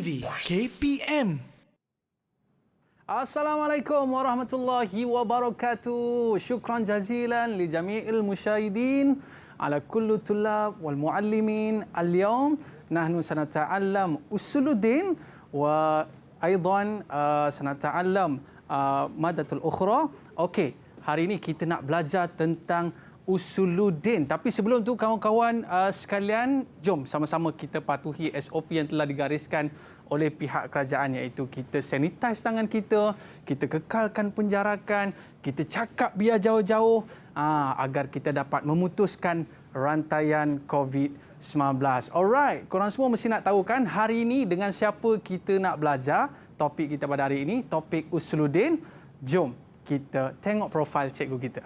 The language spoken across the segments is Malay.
TV KPM. Assalamualaikum warahmatullahi wabarakatuh. Syukran jazilan li jami'il musyahidin ala kullu tullab wal muallimin. Al-yawm nahnu sanata'allam usuluddin wa aidan sanata'allam madatul ukhra. Okey, hari ini kita nak belajar tentang usuluddin. Tapi sebelum tu kawan-kawan sekalian, jom sama-sama kita patuhi SOP yang telah digariskan oleh pihak kerajaan, iaitu kita sanitize tangan kita kekalkan penjarakan, kita cakap biar jauh-jauh agar kita dapat memutuskan rantaian COVID-19. Alright, korang semua mesti nak tahu kan hari ini dengan siapa kita nak belajar. Topik kita pada hari ini, topik usuluddin. Jom kita tengok profil cikgu kita.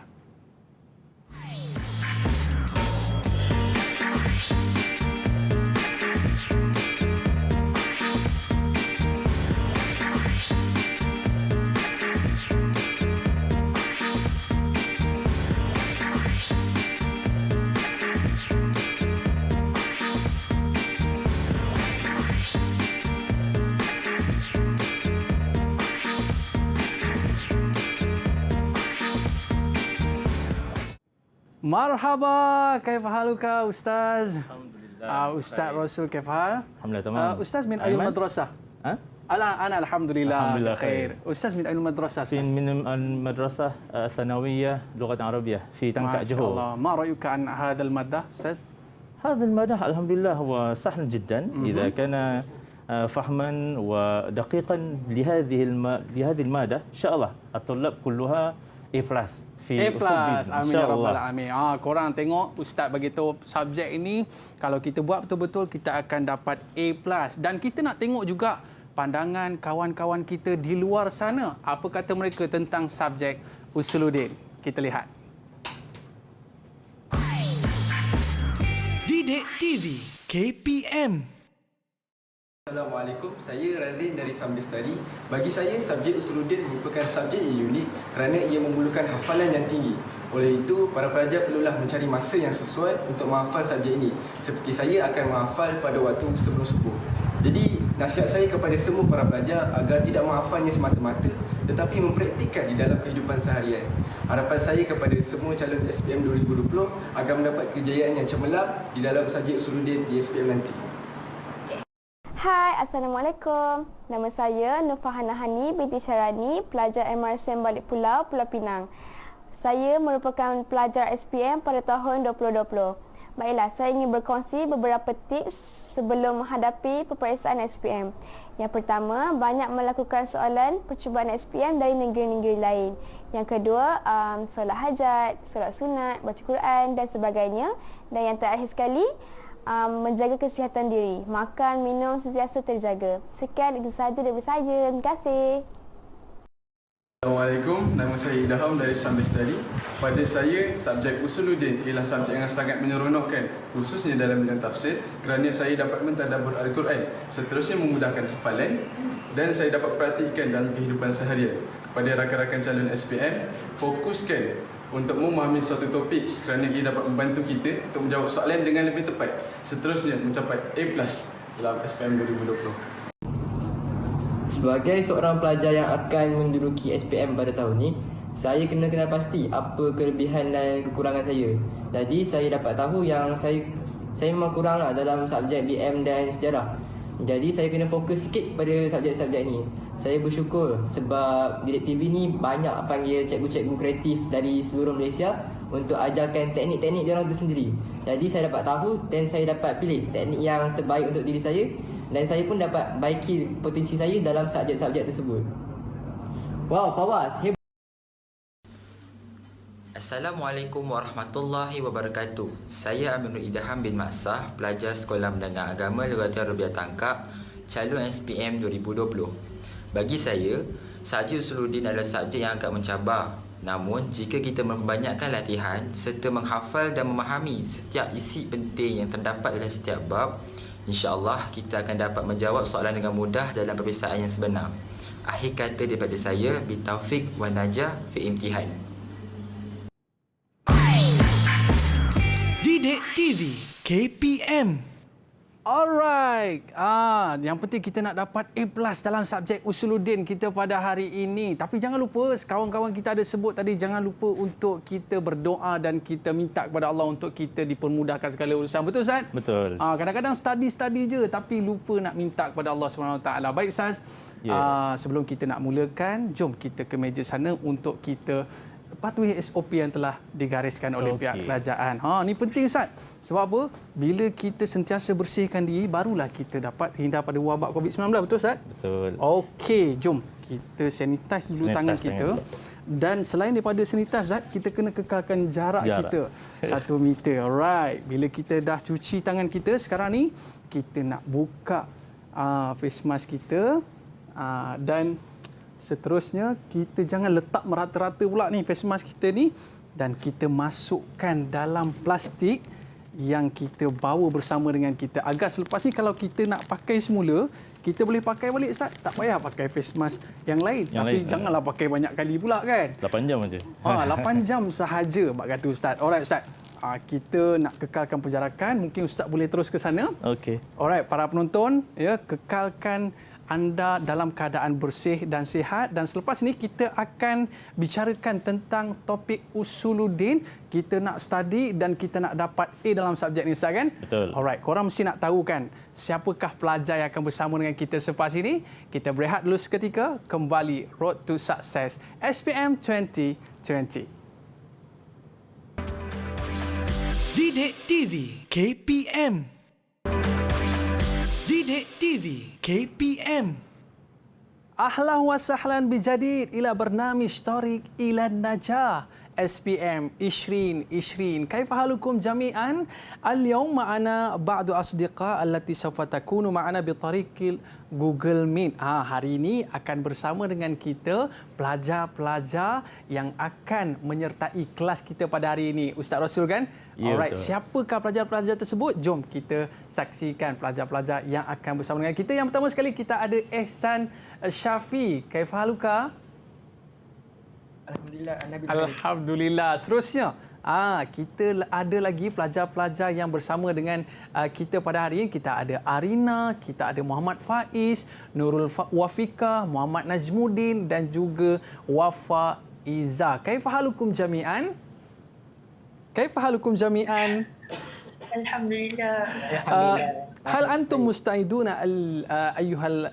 Marhaba, kaifa haluka Ustaz? Alhamdulillah. Ustaz Rasul, kaifa hal? Alhamdulillah tamam. Ustaz min ayul madrasah? Ana alhamdulillah bkhair. Ustaz min ayul madrasah? من المدرسة الثانوية لغة عربية في طنطا ما شاء جهور. الله. ما رأيك عن هذا المادة أستاذ؟ هذا المادة الحمد لله هو سهل جدا إذا كان فهما ودقيقا لهذه المادة إن شاء الله الطلاب كلها A+ A+, amin ya rabbal alamin. Korang tengok ustaz bagi tahu subjek ini kalau kita buat betul-betul kita akan dapat A+. Dan kita nak tengok juga pandangan kawan-kawan kita di luar sana, apa kata mereka tentang subjek usuluddin. Kita lihat. Didik TV KPM. Assalamualaikum, saya Razin dari Sambil Study. Bagi saya, subjek usuluddin merupakan subjek yang unik kerana ia memerlukan hafalan yang tinggi. Oleh itu, para pelajar perlulah mencari masa yang sesuai untuk menghafal subjek ini. Seperti saya akan menghafal pada waktu sebelum subuh. Jadi, nasihat saya kepada semua para pelajar agar tidak menghafalnya semata-mata tetapi mempraktikkan di dalam kehidupan seharian. Harapan saya kepada semua calon SPM 2020 agar mendapat kejayaan yang cemerlang di dalam subjek usuluddin di SPM nanti. Hai, Assalamualaikum. Nama saya Nurfahana Hani binti Syarani, pelajar MRSM Balik Pulau, Pulau Pinang. Saya merupakan pelajar SPM pada tahun 2020. Baiklah, saya ingin berkongsi beberapa tips sebelum menghadapi peperiksaan SPM. Yang pertama, banyak melakukan soalan percubaan SPM dari negeri-negeri lain. Yang kedua, solat hajat, solat sunat, baca Quran dan sebagainya. Dan yang terakhir sekali, menjaga kesihatan diri, makan, minum sentiasa terjaga. Sekian itu sahaja dari saya. Terima kasih. Assalamualaikum, nama saya Idham dari Sambil Study. Pada saya, subjek usuluddin ialah subjek yang sangat menyeronokkan, khususnya dalam bidang tafsir kerana saya dapat mentadabbur Al-Quran, seterusnya memudahkan hafalan dan saya dapat praktikkan dalam kehidupan seharian. Kepada rakan-rakan calon SPM, fokuskan untuk memahami suatu topik kerana ia dapat membantu kita untuk menjawab soalan dengan lebih tepat, seterusnya mencapai A+ dalam SPM 2020. Sebagai seorang pelajar yang akan menduduki SPM pada tahun ini, saya kena kenal pasti apa kelebihan dan kekurangan saya. Jadi saya dapat tahu yang saya memang kuranglah dalam subjek BM dan sejarah. Jadi saya kena fokus sikit pada subjek-subjek ni. Saya bersyukur sebab Didik TV ni banyak panggil cikgu-cikgu kreatif dari seluruh Malaysia untuk ajarkan teknik-teknik diorang tu sendiri. Jadi saya dapat tahu dan saya dapat pilih teknik yang terbaik untuk diri saya dan saya pun dapat baiki potensi saya dalam subjek-subjek tersebut. Wow, Fawaz, hebat. Assalamualaikum warahmatullahi wabarakatuh. Saya Aminul Idham bin Maksah, pelajar Sekolah Menengah Agama Lughatil Arabiah Tangkap, calon SPM 2020. Bagi saya, subjek usuluddin adalah subjek yang agak mencabar. Namun, jika kita membanyakkan latihan serta menghafal dan memahami setiap isi penting yang terdapat dalam setiap bab, insya-Allah kita akan dapat menjawab soalan dengan mudah dalam peperiksaan yang sebenar. Akhir kata daripada saya, bitaufiq wan najah fi imtihan. Didik TV KPM. Alright. Yang penting kita nak dapat A+ dalam subjek Usuluddin kita pada hari ini. Tapi jangan lupa, kawan-kawan kita ada sebut tadi, jangan lupa untuk kita berdoa dan kita minta kepada Allah untuk kita dipermudahkan segala urusan. Betul, Ustaz? Betul. Kadang-kadang study je tapi lupa nak minta kepada Allah SWT. Baik, Ustaz. Sebelum kita nak mulakan, jom kita ke meja sana untuk kita patuhi SOP yang telah digariskan oleh pihak kerajaan. Ni penting, Ustaz. Sebab apa? Bila kita sentiasa bersihkan diri, barulah kita dapat hindar pada wabak COVID-19. Betul, Ustaz? Betul. Okey, jom kita sanitize dulu tangan kita. Dan selain daripada sanitize, Ustaz, kita kena kekalkan jarak kita 1 meter. Alright. Bila kita dah cuci tangan kita, sekarang ni kita nak buka face mask kita dan seterusnya, kita jangan letak merata-rata pula ni face mask kita ni, dan kita masukkan dalam plastik yang kita bawa bersama dengan kita. Agak selepas ni kalau kita nak pakai semula, kita boleh pakai balik, Ustaz. Tak payah pakai face mask yang lain. Tapi janganlah pakai banyak kali pula kan. 8 jam aja. 8 jam sahaja, bak kata Ustaz. Alright, Ustaz. Kita nak kekalkan penjarakan. Mungkin Ustaz boleh terus ke sana. Okey. Alright, para penonton, kekalkan anda dalam keadaan bersih dan sihat, dan selepas ini kita akan bicarakan tentang topik Usuluddin. Kita nak study dan kita nak dapat A dalam subjek ni, Ustaz, kan? Betul. Alright, korang mesti nak tahu kan siapakah pelajar yang akan bersama dengan kita selepas ini. Kita berehat dulu seketika, kembali Road to Success SPM 2020. Didik TV KPM. Didik TV KPM. Ahlan wa sahlan bijadid ila barnamij Tariq ila Najah SPM 2020. كيف حالكم جميعا؟ اليوم معنا بعض أصدقاء التي سوف تكون معنا بطريق Google Meet. Hari ini akan bersama dengan kita pelajar-pelajar yang akan menyertai kelas kita pada hari ini. Ustaz Rasul, kan? Ya, alright, betul. siapakah pelajar-pelajar tersebut? Jom kita saksikan pelajar-pelajar yang akan bersama dengan kita. Yang pertama sekali kita ada Ehsan Syafi. Kaifa haluka? Alhamdulillah. Seterusnya, kita ada lagi pelajar-pelajar yang bersama dengan kita pada hari ini. Kita ada Arina, kita ada Muhammad Faiz, Nurul Wafika, Muhammad Najmuddin dan juga Wafa Iza. Kaifa halukum jami'an? Kaifa halukum jami'an? Alhamdulillah. Hal antum musta'iduna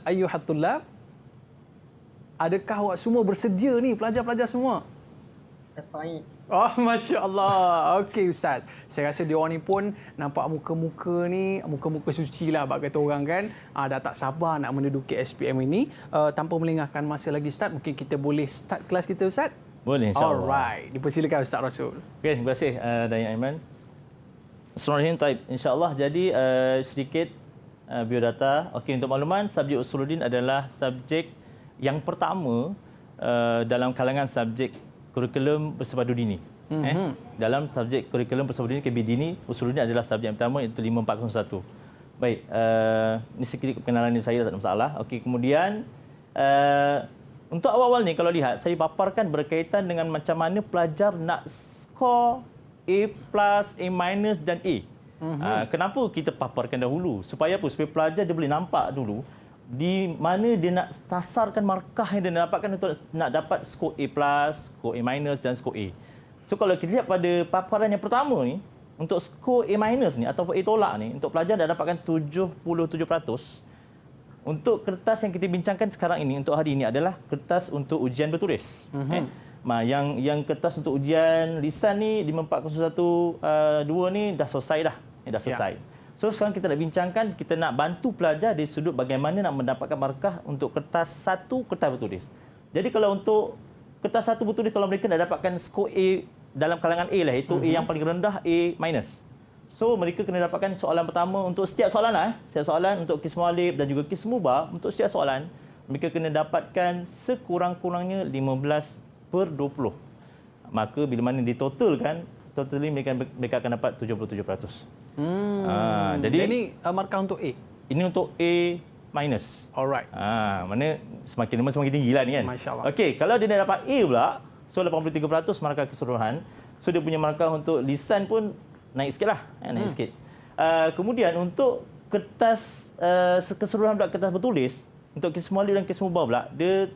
ayyuhat tullab? Adakah awak semua bersedia ni, pelajar-pelajar semua? Musta'id. Oh, Masya Allah. Okey, Ustaz. Saya rasa dia orang ni pun nampak muka-muka ni, muka-muka suci lah, bak kata orang kan. Dah tak sabar nak menduduki SPM ini. Tanpa melengahkan masa lagi, Ustaz, mungkin kita boleh start kelas kita, Ustaz? Boleh, insyaAllah. Alright. Dipersilakan, Ustaz Rasul. Okey, terima kasih Dayan Aiman. Bismillahirrahmanirrahim. InsyaAllah, jadi sedikit biodata. Okey, untuk makluman, subjek Usuluddin adalah subjek yang pertama dalam kalangan subjek kurikulum bersepadu dini. Dalam subjek kurikulum bersepadu dini KB Dini, Usuluddin adalah subjek yang pertama, iaitu 5401. Baik, ini sedikit perkenalan saya, tak ada masalah. Okey, kemudian untuk awal-awal ni kalau lihat, saya paparkan berkaitan dengan macam mana pelajar nak skor A+, A- dan A. Kenapa kita paparkan dahulu? Supaya apa? Supaya pelajar dia boleh nampak dulu di mana dia nak tasarkan markah yang dia nak dapatkan untuk nak dapat skor A+, skor A- dan skor A. So kalau kita lihat pada paparan yang pertama ni, untuk skor A- ni ataupun A tolak ni, untuk pelajar dah dapatkan 77%. Untuk kertas yang kita bincangkan sekarang ini untuk hari ini adalah kertas untuk ujian bertulis. Yang kertas untuk ujian lisan ni 5401 2 ni dah selesai dah. Dah selesai. Ya. So sekarang kita nak bincangkan, kita nak bantu pelajar dari sudut bagaimana nak mendapatkan markah untuk kertas satu kertas bertulis. Jadi kalau untuk kertas satu bertulis, kalau mereka nak dapatkan skor A dalam kalangan A lah, itu A yang paling rendah, A-. So mereka kena dapatkan soalan pertama untuk setiap soalan lah. Setiap soalan untuk kismu alif dan juga kismu ba, untuk setiap soalan mereka kena dapatkan sekurang-kurangnya 15/20. Maka bila mana ditotalkan, totally mereka akan dapat 77%. Jadi ini markah untuk A. Ini untuk A-. Alright. Mana semakin lama semakin tinggi lah ni kan. Masya-Allah. Okey, kalau dia nak dapat A pula, so 83% markah keseluruhan. So dia punya markah untuk lisan pun naik sikit lah. Naik sikit. Kemudian untuk kertas keseluruhan pula kertas bertulis untuk kes mualif dan kes mubah pula dia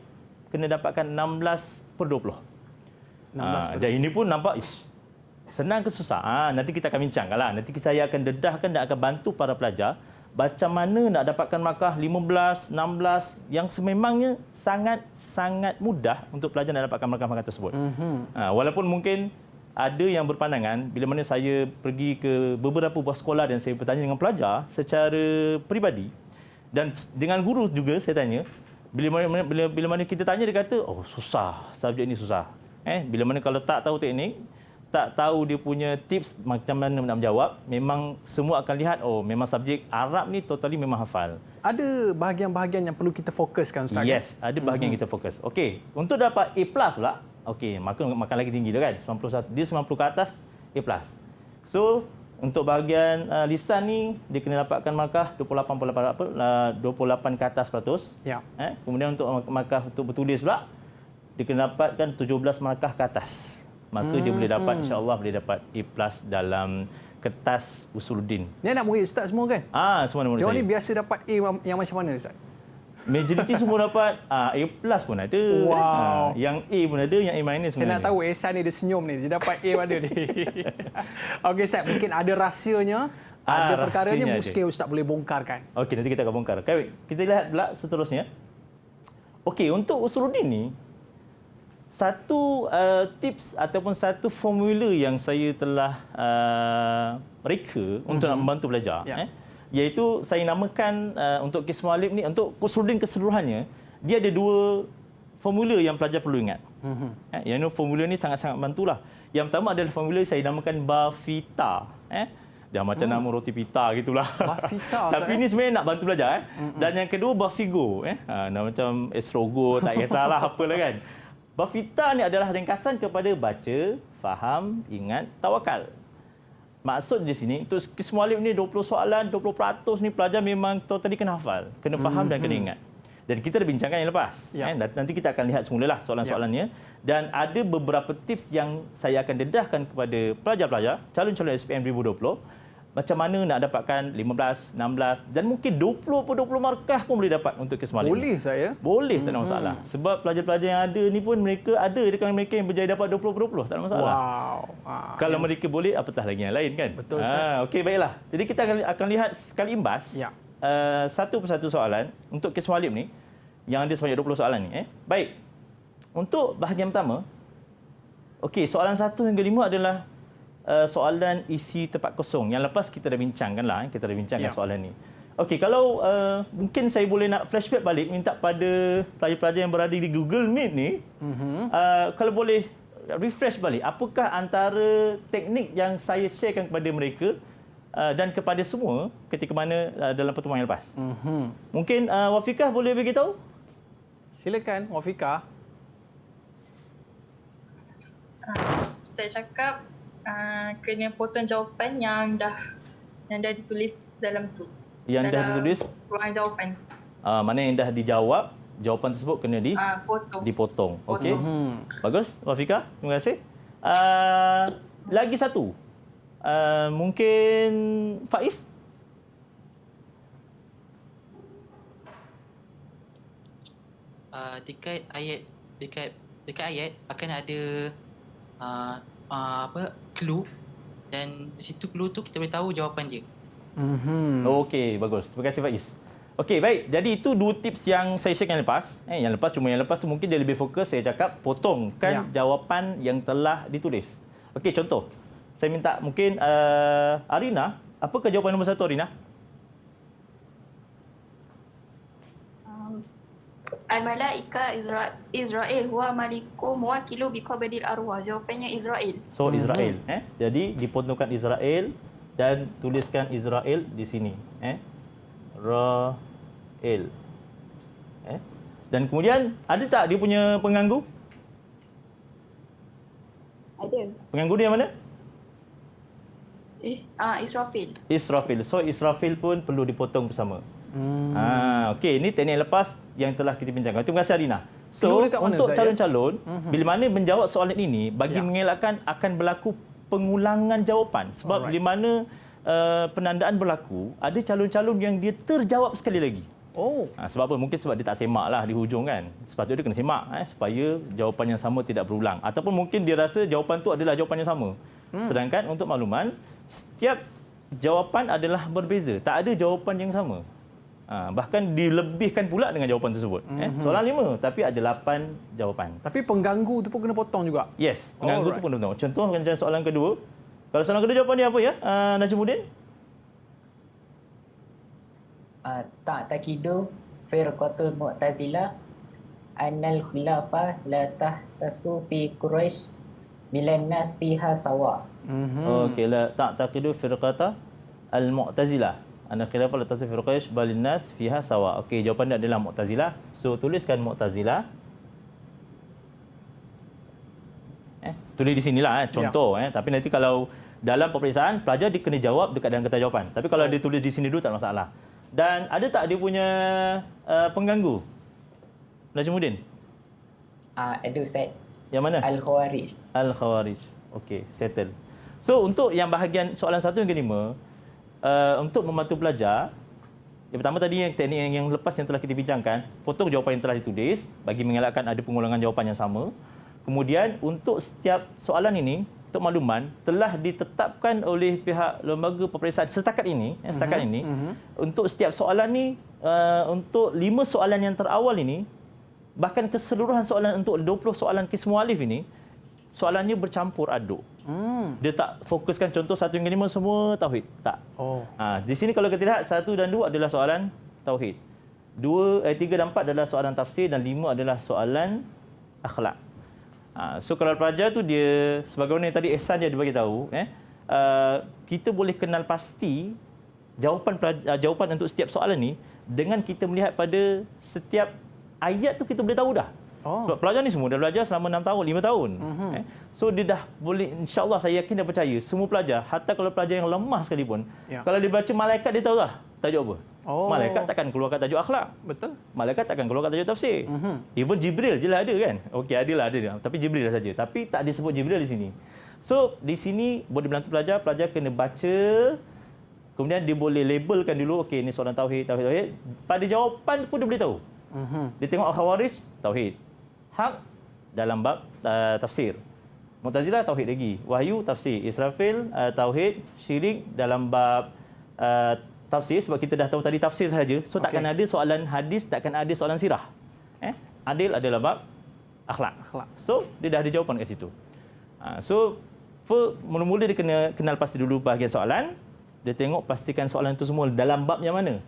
kena dapatkan 16/20. 16 dan ini pun nampak senang ke susah. Nanti kita akan bincangkanlah. Nanti saya akan dedahkan dan akan bantu para pelajar macam mana nak dapatkan markah 15, 16 yang sememangnya sangat mudah untuk pelajar nak dapatkan markah-markah tersebut. Walaupun mungkin ada yang berpandangan bila mana saya pergi ke beberapa buah sekolah dan saya bertanya dengan pelajar secara peribadi dan dengan guru juga saya tanya, bila mana kita tanya dia kata, oh susah, subjek ini susah. Bila mana kalau tak tahu teknik, tak tahu dia punya tips macam mana nak menjawab, memang semua akan lihat, oh memang subjek Arab ni totally memang hafal. Ada bahagian-bahagian yang perlu kita fokuskan, Ustaz? Yes, ada bahagian kita fokus. Okey, untuk dapat A+ pula, okey, makan lagi tinggi tu kan, 91. Dia 90 ke atas, A+. So, untuk bahagian lisan ni, dia kena dapatkan markah 28 ke atas peratus. Ya. Kemudian untuk markah untuk bertulis pula, dia kena dapatkan 17 markah ke atas. Maka dia boleh dapat, insya-Allah boleh dapat A+ dalam kertas Usuluddin. Ni anak murid Ustaz semua kan? Semua murid saya. Dia saya. ni biasa dapat A yang macam mana, Ustaz? Majoriti semua dapat A+ pun ada. Wow. Yang A pun ada, yang A- pun ada. Saya nak tahu Ehsan ni dia senyum ni, dia dapat A mana ni. Okey Ustaz, mungkin ada rahsianya, ada perkaranya mungkin Ustaz boleh bongkarkan. Okey, nanti kita akan bongkar. Okay, kita lihat pula seterusnya. Okey, untuk Usuluddin ni, satu tips ataupun satu formula yang saya telah reka untuk nak membantu pelajar, iaitu saya namakan untuk kes mualif ni, untuk Usuluddin keseluruhannya, dia ada dua formula yang pelajar perlu ingat. Yang formula ni sangat-sangat bantulah. Yang pertama adalah formula saya namakan Bafita. Dah macam nama roti pita gitulah. Bafita. Tapi ini sebenarnya nak bantu belajar. Dan yang kedua Bafigo. Dah macam Estrogo, tak kisahlah apalah kan. Bafita ni adalah ringkasan kepada baca, faham, ingat, tawakal. Maksud di sini, untuk kes mualif ni 20 soalan, 20% ni pelajar memang totally kena hafal, kena faham dan kena ingat. Dan kita dah bincangkan yang lepas. Nanti kita akan lihat semulalah soalan-soalannya. Dan ada beberapa tips yang saya akan dedahkan kepada pelajar-pelajar, calon-calon SPM 2020, macam mana nak dapatkan 15, 16 dan mungkin 20 markah pun boleh dapat untuk kes mualif. Boleh saya? Boleh, tak ada masalah. Sebab pelajar-pelajar yang ada ni pun mereka ada di kalangan mereka yang berjaya dapat 20, tak ada masalah. Wow. Kalau mereka boleh, apatah lagi yang lain kan? Betul, okey, baiklah. Jadi kita akan lihat sekali imbas satu persatu soalan untuk kes mualif ni yang ada sebanyak 20 soalan ni. Baik. Untuk bahagian pertama, okey, soalan 1 hingga 5 adalah soalan isi tempat kosong. Yang lepas kita dah bincangkanlah, kita dah bincangkan soalan ni. Okey, kalau mungkin saya boleh nak flashback balik, minta pada pelajar-pelajar yang berada di Google Meet ni, kalau boleh refresh balik, apakah antara teknik yang saya sharekan kepada mereka dan kepada semua ketika mana dalam pertemuan yang lepas. Mungkin Wafikah boleh beritahu? Silakan, Wafikah. Saya cakap kena potong jawapan yang dah ditulis dalam tu. Yang dah ditulis? Ruangan jawapan. Mana yang dah dijawab, jawapan tersebut kena dipotong. Okey. Bagus, Wafikah. Terima kasih. Lagi satu. Mungkin Faiz? Dekat ayat akan ada clue, dan di situ clue tu kita boleh tahu jawapan dia. Okey, bagus. Terima kasih Faiz. Okey, baik. Jadi itu dua tips yang saya share yang lepas. Yang lepas tu mungkin dia lebih fokus, saya cakap potongkan jawapan yang telah ditulis. Okey, contoh. Saya minta mungkin Arina, apakah jawapan nombor 1 Arina? Al-Malaika Israel huwa malikum wakilu biqabdil arwah. Jawapannya Israel. So Israel, Jadi dipotongkan Israel dan tuliskan Israel di sini, Rael. Dan kemudian ada tak dia punya pengganggu? Ada. Pengganggu dia mana? Israfil. Israfil. So Israfil pun perlu dipotong bersama. Okey, ini teknik lepas yang telah kita bincangkan. Terima kasih Arina. So untuk calon-calon, bila mana menjawab soalan ini, bagi mengelakkan akan berlaku pengulangan jawapan. Sebab bila mana penandaan berlaku, ada calon-calon yang dia terjawab sekali lagi. Oh. Sebab apa? Mungkin sebab dia tak semak lah di hujung kan. Sepatutnya dia kena semak supaya jawapan yang sama tidak berulang. Ataupun mungkin dia rasa jawapan tu adalah jawapan yang sama. Sedangkan untuk makluman, setiap jawapan adalah berbeza. Tak ada jawapan yang sama. Bahkan dilebihkan pula dengan jawapan tersebut. Soalan 5 tapi ada 8 jawapan. Tapi pengganggu tu pun kena potong juga? Yes, pengganggu tu pun kena potong. Contoh macam soalan kedua. Kalau soalan kedua jawapan dia apa ya, Najmuddin? Ta'taqidu firqatul mu'tazilah annal khilafah la tahtasu fi Quraisy bilan nas fiha sawa. Okey, la ta'taqidu firqata al-mu'tazilah anna khilafah la tahtasu fi Quraisy bilan nas fiha sawa. Okey, jawapan dia adalah mu'tazilah. So tuliskan mu'tazilah. Tulis di sinilah contoh tapi nanti kalau dalam peperiksaan pelajar dia kena jawab dekat dalam kertas jawapan. Tapi kalau dia tulis di sini dulu tak masalah. Dan ada tak dia punya pengganggu? Najmuddin? Ada Ustaz. Yang mana? Al-Khawarij. Al-Khawarij. Okey, settle. So untuk yang bahagian soalan 1 dan 5, untuk membantu pelajar, yang pertama tadi yang teknik yang lepas yang telah kita bincangkan, potong jawapan yang telah ditulis bagi mengelakkan ada pengulangan jawapan yang sama. Kemudian untuk setiap soalan ini, untuk makluman, telah ditetapkan oleh pihak lembaga peperiksaan setakat ini, untuk setiap soalan ni, untuk 5 soalan yang terawal ini, bahkan keseluruhan soalan untuk 20 soalan kismu alif ini, soalannya bercampur aduk. Dia tak fokuskan contoh 1 hingga 5 semua tauhid. Tak. Di sini kalau kita lihat 1 dan 2 adalah soalan tauhid. 3 dan 4 adalah soalan tafsir dan 5 adalah soalan akhlak. So kalau pelajar tu dia sebagaimana yang tadi Ehsan dia bagi tahu, kita boleh kenal pasti jawapan untuk setiap soalan ni dengan kita melihat pada setiap ayat tu kita boleh tahu dah. Sebab pelajar ni semua dah belajar selama 6 tahun, 5 tahun. So dia dah boleh, insya-Allah saya yakin dan percaya semua pelajar, hatta kalau pelajar yang lemah sekalipun, kalau dia baca malaikat dia tahu dah tajuk apa. Malaikat takkan keluarkan tajuk akhlak. Betul. Malaikat takkan keluarkan tajuk tafsir. Even Jibril je lah ada kan. Okey, ada. Tapi Jibril lah saja. Tapi tak disebut Jibril di sini. So, di sini boleh bantu pelajar kena baca. Kemudian dia boleh labelkan dulu, okey ini soalan tauhid. Pada jawapan pun dia boleh tahu. Dia tengok Al-Khawarij, tauhid. Hak dalam bab tafsir. Mu'tazilah tauhid lagi. Wahyu tafsir. Israfil tauhid, syirik dalam bab tafsir sebab kita dah tahu tadi tafsir sahaja. So takkan ada soalan hadis, takkan ada soalan sirah. Adil adalah bab akhlak. So dia dah ada jawapan kat situ. So mula-mula dia kena kenal pasti dulu bahagian soalan. Dia tengok pastikan soalan itu semua dalam bab yang mana.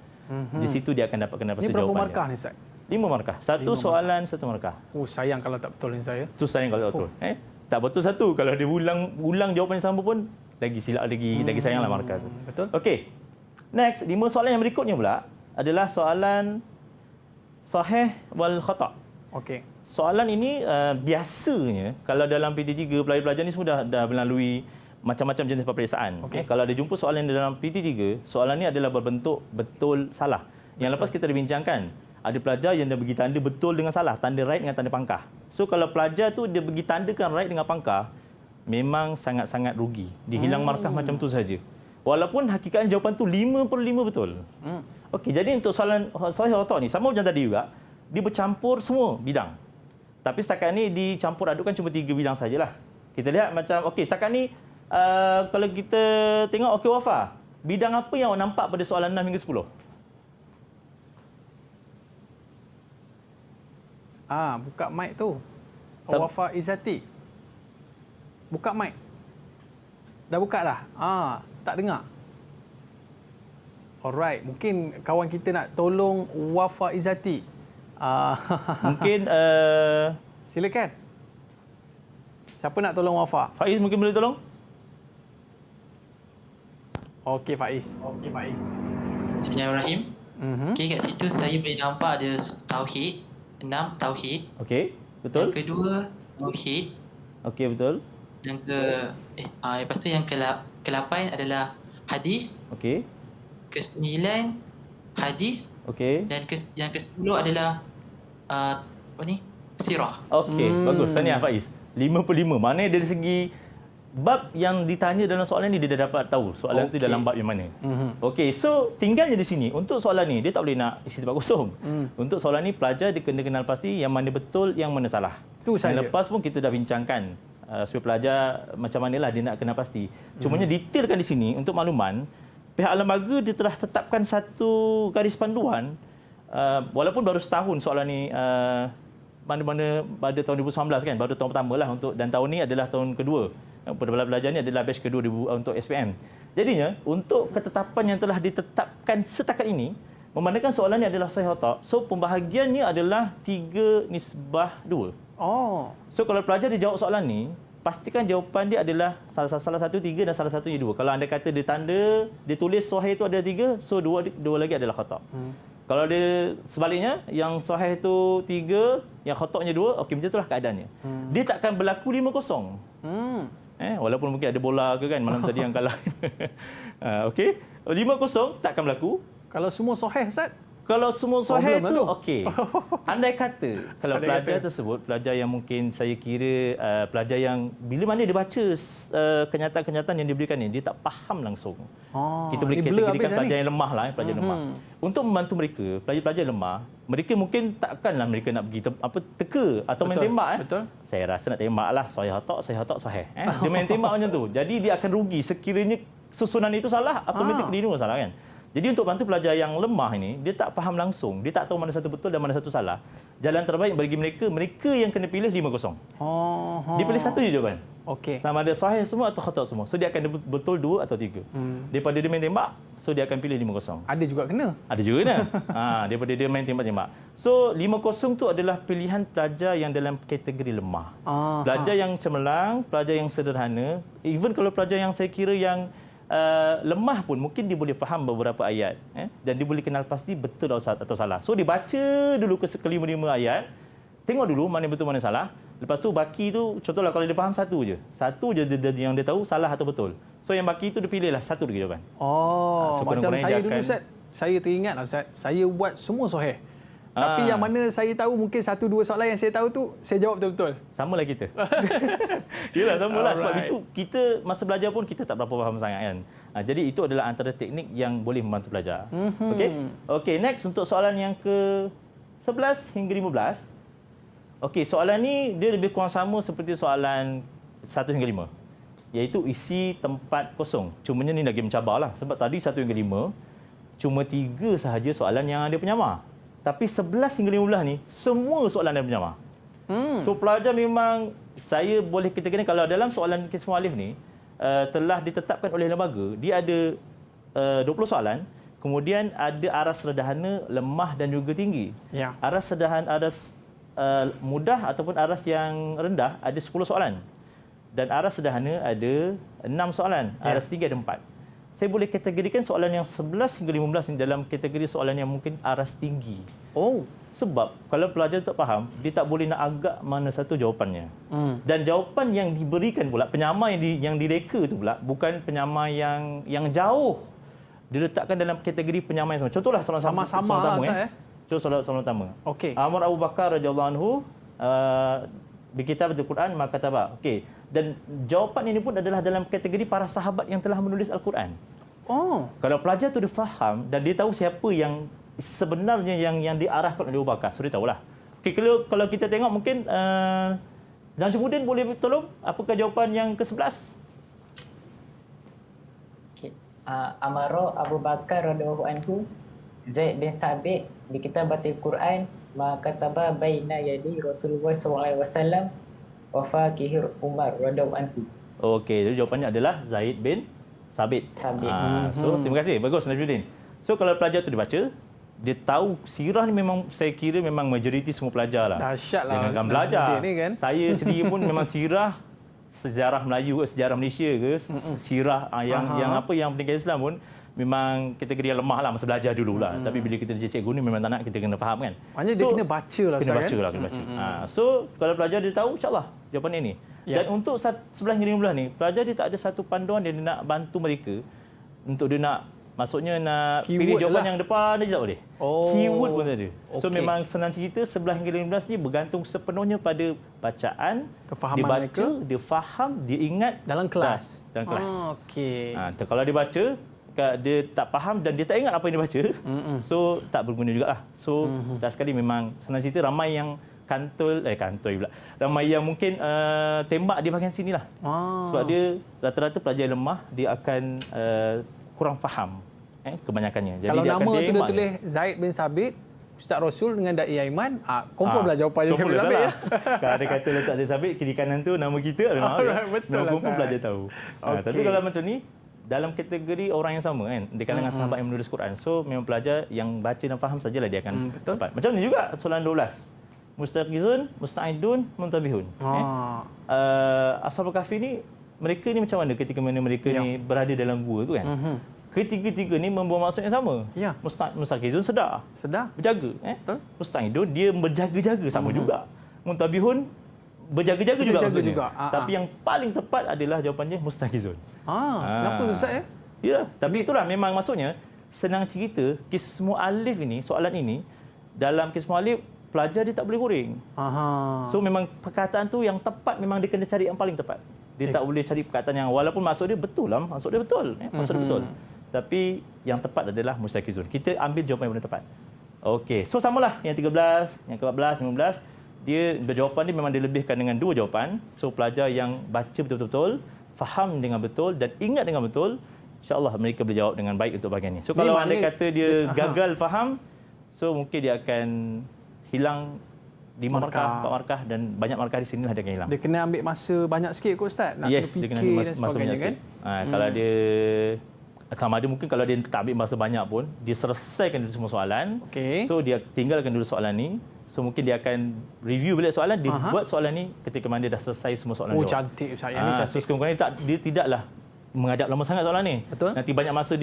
Di situ dia akan dapat kenal pasti jawapan. Ini berapa markah ni Ustaz? 5 markah. 1 soalan 1 markah. Sayang kalau tak betul ni saya. Tu sayang kalau tak betul. Tak betul 1. Kalau dia ulang jawapan yang sama pun lagi silap lagi sayanglah markah tu. Betul. Okey. Next, 5 soalan yang berikutnya pula adalah soalan sahih wal khata'. Okey. Soalan ini biasanya kalau dalam PT3 pelajar-pelajar ni semua dah melalui macam-macam jenis peperiksaan. Kalau ada jumpa soalan dalam PT3, soalan ini adalah berbentuk betul salah. Yang lepas kita dah bincangkan, ada pelajar yang dah bagi tanda betul dengan salah, tanda right dengan tanda pangkah. So kalau pelajar tu dia bagi tandakan right dengan pangkah, memang sangat-sangat rugi. Dia hilang markah macam tu saja. Walaupun hakikatnya jawapan tu 5/5 betul. Okey, jadi untuk soalan sahih atau ni sama macam tadi juga, dia bercampur semua bidang. Tapi setakat ni dicampur adukkan cuma 3 bidang sajalah. Kita lihat macam okey, setakat ni kalau kita tengok okey Wafa, bidang apa yang awak nampak pada soalan 6 hingga 10? Buka mic tu. Wafa Izzati. Buka mic. Dah buka dah? Tak dengar. Alright, mungkin kawan kita nak tolong Wafa Izzati. Mungkin silakan. Siapa nak tolong Wafa? Faiz mungkin boleh tolong? Okey Faiz. Bismillahirrahmanirrahim. Okey, kat situ saya boleh nampak ada tauhid, 6 tauhid. Okey, betul. Yang kedua tauhid. Okey, betul. Yang lepas tu yang ke-8 adalah hadis. Okey. Ke-9 hadis. Okey. Dan yang ke-10 adalah sirah. Okey, bagus. Tahniah Faiz. 5/5. Maknanya dari segi bab yang ditanya dalam soalan ni dia dah dapat tahu soalan tu dalam bab yang mana. Okey, so tinggalnya di sini untuk soalan ni dia tak boleh nak isi tempat kosong. Untuk soalan ni pelajar dia kena kenal pasti yang mana betul, yang mana salah. Tu saja. Lepas pun kita dah bincangkan supaya pelajar macam manalah dia nak kenal pasti. Cumanya detailkan di sini untuk makluman, pihak lembaga dia telah tetapkan satu garis panduan walaupun baru setahun soalan ni mana-mana pada tahun 2019 kan, baru tahun pertama lah untuk, dan tahun ni adalah tahun kedua. Pelajar ni adalah batch kedua untuk SPM. Jadinya, untuk ketetapan yang telah ditetapkan setakat ini, memandangkan soalan ini adalah sahih atau tak, so pembahagiannya adalah 3:2. Oh. So kalau pelajar dia jawab soalan ni, pastikan jawapan dia adalah salah satu 3 dan salah satunya 2. Kalau anda kata dia tanda, dia tulis sahih itu ada 3, so dua lagi adalah khata'. Kalau dia sebaliknya, yang sahih itu 3, yang khata'nya 2, okey, macam itulah keadaannya. Dia takkan berlaku 5-0. Walaupun mungkin ada bola ke kan malam tadi yang kalah. Okey, 5-0 takkan berlaku. Kalau semua sahih, Ustaz? Kalau semua sahih Problem tu tu. okey. Andai kata kalau pelajar tersebut, pelajar yang mungkin saya kira pelajar yang bila mana dia baca kenyataan-kenyataan yang diberikan ni, dia tak faham langsung. Kita boleh kategorikan pelajar yang lemah lah, pelajar lemah. Untuk membantu mereka, pelajar-pelajar lemah, mereka mungkin takkanlah mereka nak pergi teka atau main tembak. Betul. Saya rasa nak tembak lah, sahih tak sahih. Dia main tembak macam tu. Jadi dia akan rugi sekiranya susunan itu salah, automatik dia salah kan. Jadi untuk bantu pelajar yang lemah ini, dia tak faham langsung, dia tak tahu mana satu betul dan mana satu salah. Jalan terbaik bagi mereka yang kena pilih 5-0. Dia pilih satu je jawapan. Okey. Sama ada sahih semua atau khata' semua. So dia akan betul 2 atau 3. Daripada dia main tembak, so dia akan pilih 5-0. Ada juga kena. Ada juga kena. Daripada dia main tembak-tembak. So 5-0 tu adalah pilihan pelajar yang dalam kategori lemah. Pelajar yang cemerlang, pelajar yang sederhana, even kalau pelajar yang saya kira yang lemah pun mungkin dia boleh faham beberapa ayat dan dia boleh kenal pasti betul atau salah. So dia baca dulu ke 5 ayat, tengok dulu mana betul mana salah. Lepas tu baki tu, contohlah kalau dia faham satu je yang dia tahu salah atau betul. So yang baki tu dia pilihlah satu lagi jawapan. So macam saya dulu Ustaz, saya teringatlah Ustaz, saya buat semua sahih. Tapi yang mana saya tahu mungkin 1-2 soalan yang saya tahu tu saya jawab betul-betul. Samalah kita. Yalah samalah sebab itu kita masa belajar pun kita tak berapa faham sangat kan. Jadi itu adalah antara teknik yang boleh membantu pelajar. Okey, next untuk soalan yang ke-11 hingga 15. Okey, soalan ni dia lebih kurang sama seperti soalan 1 hingga 5. Iaitu isi tempat kosong. Cumanya ni lagi mencabarlah sebab tadi 1 hingga 5 cuma 3 sahaja soalan yang ada penyamar. Tapi 11 hingga 15 ni, semua soalan ada penyamar. So pelajar memang, saya boleh kategorikan kalau dalam soalan kes mualif ni, telah ditetapkan oleh lembaga, dia ada 20 soalan, kemudian ada aras sederhana, lemah dan juga tinggi. Ya. Aras sederhana, aras mudah ataupun aras yang rendah ada 10 soalan. Dan aras sederhana ada 6 soalan, aras tinggi ada 4. Saya boleh kategorikan soalan yang 11 hingga 15 ini dalam kategori soalan yang mungkin aras tinggi. Sebab kalau pelajar tak faham, dia tak boleh nak agak mana satu jawapannya. Dan jawapan yang diberikan pula, penyamar yang direka itu pula, bukan penyamar yang jauh. Diletakkan dalam kategori penyamar yang sama. Contohlah soalan sama-sama lah, Contoh soalan utama. Okey. Umar Abu Bakar radhiyallahu anhu berkitab Al-Quran maka tabak. Okey. Dan jawapan ini pun adalah dalam kategori para sahabat yang telah menulis Al-Quran. Kalau pelajar tu dia faham dan dia tahu siapa yang sebenarnya yang diarahkan oleh Abu Bakar, so dia tahulah. Okey, kalau kita tengok mungkin Najmuddin boleh tolong apakah jawapan yang ke-11? Okay. Amaro Abu Bakar radhiyallahu anhu Zaid bin Sabit di kitabatil Quran ma kataba baina yadi Rasulullah sallallahu alaihi wasallam wa faqihir Umar radhiyallahu anhu. Okey, jadi jawapannya adalah Zaid bin Sabit. So terima kasih, bagus Najmuddin. So kalau pelajar tu dibaca, dia tahu sirah ni memang saya kira memang majoriti semua pelajar lah. Dahsyatlah. Dengan belajar. Kan? Saya sendiri pun memang sirah sejarah Melayu ke sejarah Malaysia ke sirah yang pendidikan Islam pun memang kategori yang lemah lah masa belajar dululah. Tapi bila kita jadi cikgu ni memang tak nak kita kena faham kan. Maknanya dia kena baca lah Kena baca lah, kena baca. So kalau pelajar dia tahu insya-Allah jawapan ini. Dan untuk 11 hingga 15 ni, pelajar dia tak ada satu panduan dia nak bantu mereka untuk dia nak Maksudnya nak Keyword pilih jawapan lah. yang depan dia tak boleh. Oh. Keyword pun tak ada. So Okey. memang senang cerita 11 hingga 15 ni bergantung sepenuhnya pada bacaan, Kefahaman dia baca, mereka. dia faham, dia ingat Dalam kelas. Dalam kelas. Okey. Kalau dia baca, dia tak faham dan dia tak ingat apa yang dia baca, so tak berguna jugalah. So tak sekali memang senang cerita ramai yang kantoi pula. Ramai yang mungkin tembak di bahagian sinilah. Sebab dia rata-rata pelajar yang lemah, dia akan kurang faham kebanyakannya. Jadi Kalau dia nama akan tu dia tembak tulis Zaid bin Sabit, Ustaz Rasul dengan Dai Aiman, confirm lah jawapannya Zaid confirm bin lah Sabit lah. ya. Kalau ada kata letak Zaid Sabit, kiri kanan tu nama kita, Alright, betul memang lah, confirm Sat. pelajar tahu. Tapi kalau macam ni, dalam kategori orang yang sama kan, di kalangan sahabat yang menulis Quran. So memang pelajar yang baca dan faham sajalah dia akan dapat. Macam ni juga soalan 12. Mustaqizun, musta'idun, muntabihun. Ashabul Kahfi ni, mereka ni macam mana ketika mana mereka ni berada dalam gua tu kan? Ketiga-tiga ni membawa maksud yang sama. Ya. Mustaqizun sedar. Berjaga. Betul. Musta'idun dia berjaga-jaga sama juga. Muntabihun berjaga-jaga juga Berjaga maksudnya. juga. Tapi yang paling tepat adalah jawapannya mustaqizun. Kenapa tu Ustaz ya? Ya, tapi itulah memang maksudnya senang cerita Qismu Alif ini, soalan ini dalam Qismu Alif pelajar dia tak boleh goreng. So memang perkataan tu yang tepat memang dia kena cari yang paling tepat. Dia tak boleh cari perkataan yang walaupun maksud dia betul lah, maksud dia betul, maksud dia betul. Tapi yang tepat adalah mustaqizun. Kita ambil jawapan yang paling tepat. Okey, so samalah yang 13, yang ke-14, 15, dia jawapan dia memang dilebihkan dengan dua jawapan. So pelajar yang baca betul-betul, faham dengan betul dan ingat dengan betul, insya-Allah mereka boleh jawab dengan baik untuk bahagian ni. So kalau anda kata dia gagal faham, so mungkin dia akan hilang 5 markah, 4 markah dan banyak markah di sinilah dia akan hilang. Dia kena ambil masa banyak sikit kot Ustaz, nak Yes, kena dia kena fikir ambil dan masa sebagainya banyak kan. sikit. Kalau dia sama ada mungkin kalau dia tak ambil masa banyak pun, dia selesaikan dulu semua soalan. So dia tinggalkan dulu soalan ni. So mungkin dia akan review balik soalan, dia buat soalan ni ketika mana dia dah selesai semua soalan jawab. Cantik Ustaz, yang ni cantik. So sekurang-kurangnya dia tidaklah menghadap lama sangat soalan ni. Betul. Nanti banyak masa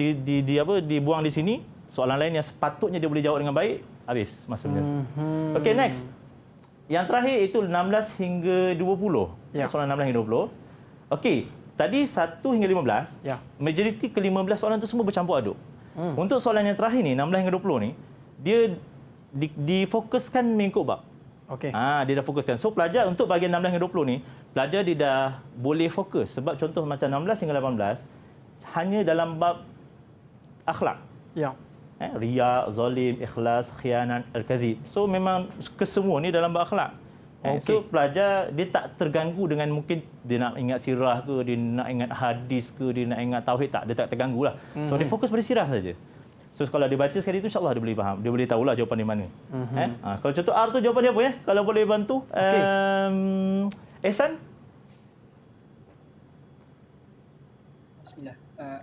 dibuang di sini, soalan lain yang sepatutnya dia boleh jawab dengan baik, habis masa dia. Okey, next. Yang terakhir itu 16 hingga 20. Soalan 16 hingga 20. Okey, tadi 1 hingga 15, majoriti ke-15 soalan tu semua bercampur aduk. Untuk soalan yang terakhir ni, 16 hingga 20 ni, dia difokuskan mengikut bab. Dia dah fokuskan. So pelajar untuk bahagian 16 hingga 20 ni, pelajar dia dah boleh fokus. Sebab contoh macam 16 hingga 18, hanya dalam bab akhlak. Riya, zalim, ikhlas, khianat, al-kadhib. So memang kesemua ni dalam bab akhlak. So pelajar dia tak terganggu dengan mungkin dia nak ingat sirah ke, dia nak ingat hadis ke, dia nak ingat tauhid, tak, dia tak terganggu lah. So dia fokus pada sirah saja. So kalau dia baca sekali itu insya-Allah dia boleh faham. Dia boleh tahulah jawapan di mana. Kalau contoh R tu jawapan dia apa ya? Kalau boleh bantu. Ehsan? Bismillah.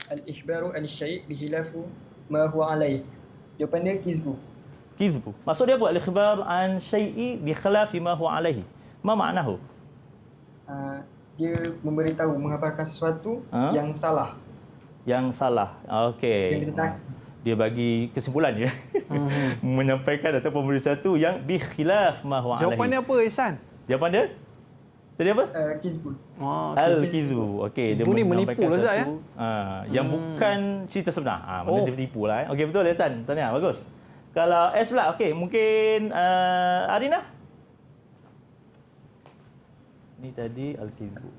Al-ikhbaru an-syai' bihilafu ma huwa alaih. Jawapan dia kizbu. Kizbu. Maksud dia apa? Al-ikhbar an syai'i bi khilafi ma huwa alaihi. Ma maknahu? Dia memberitahu, mengabarkan sesuatu yang salah. Yang salah. Okey. Dia bagi kesimpulan ya. Menyampaikan atau memberi sesuatu yang bi khilaf ma huwa alaihi. Jawapan dia apa Ihsan? Jawapan dia? Tadi apa? Kizbu. Al-kizbu. Okey, dia ni menipu lah Ustaz ya. Yang bukan cerita sebenar. Mana dia tipu lah. Okey, betul Ihsan. Tahniah, bagus. Kalau S pula, okey, mungkin Arina. Ni tadi al-kizbu.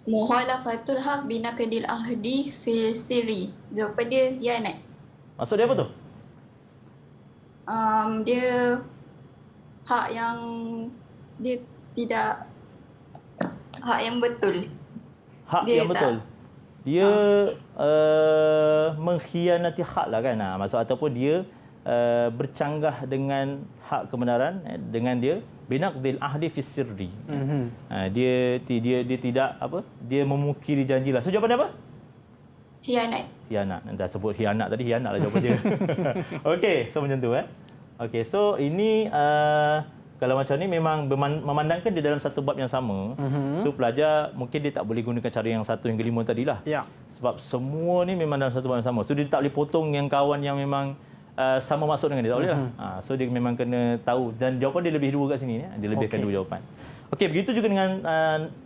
Mukhalafatul haq binaqdil ahdi fil sirri. Jawapan dia khianat. Maksud dia apa tu? Dia hak yang dia tidak hak yang betul. Hak dia yang betul. Dia mengkhianati hak lah kan. Maksud ataupun dia bercanggah dengan hak kebenaran dengan dia binaqdil ahdi fis sirri. Dia tidak apa? Dia memungkiri janjilah. So jawapan dia apa? Khianat. Khianat. Dah sebut khianat tadi, khianat lah jawapan dia. Okey, so macam tu Okey, so ini kalau macam ni memang memandangkan dia dalam satu bab yang sama. So pelajar mungkin dia tak boleh gunakan cara yang 1 hingga 5 tadilah. Sebab semua ni memang dalam satu bab yang sama. So dia tak boleh potong yang kawan yang memang sama maksud dengan dia, tak boleh lah. So dia memang kena tahu dan jawapan dia lebih dua kat sini. Dia lebihkan dua jawapan. Okey, begitu juga dengan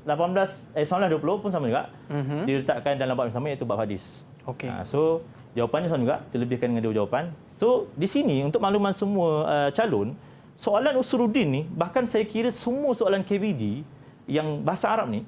19 20 pun sama juga. Dia letakkan dalam bab yang sama iaitu bab hadis. So Jawapannya sama juga, dilebihkan dengan 2 jawapan. So, di sini untuk makluman semua calon, soalan usuluddin ni, bahkan saya kira semua soalan KBD yang bahasa Arab ni,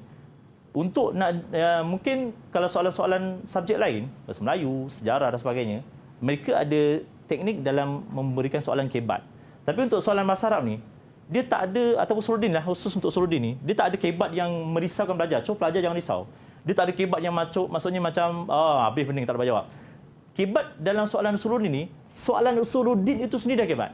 untuk nak mungkin kalau soalan-soalan subjek lain, bahasa Melayu, sejarah dan sebagainya, mereka ada teknik dalam memberikan soalan kebat. Tapi untuk soalan bahasa Arab ni, dia tak ada, ataupun usuluddin lah, khusus untuk usuluddin ni, dia tak ada kebat yang merisaukan pelajar. So, pelajar jangan risau. Dia tak ada kebat yang maksudnya macam, habis pening, tak dapat jawab. Kebat dalam soalan usuluddin ni, soalan usuluddin itu sendiri dah kebat.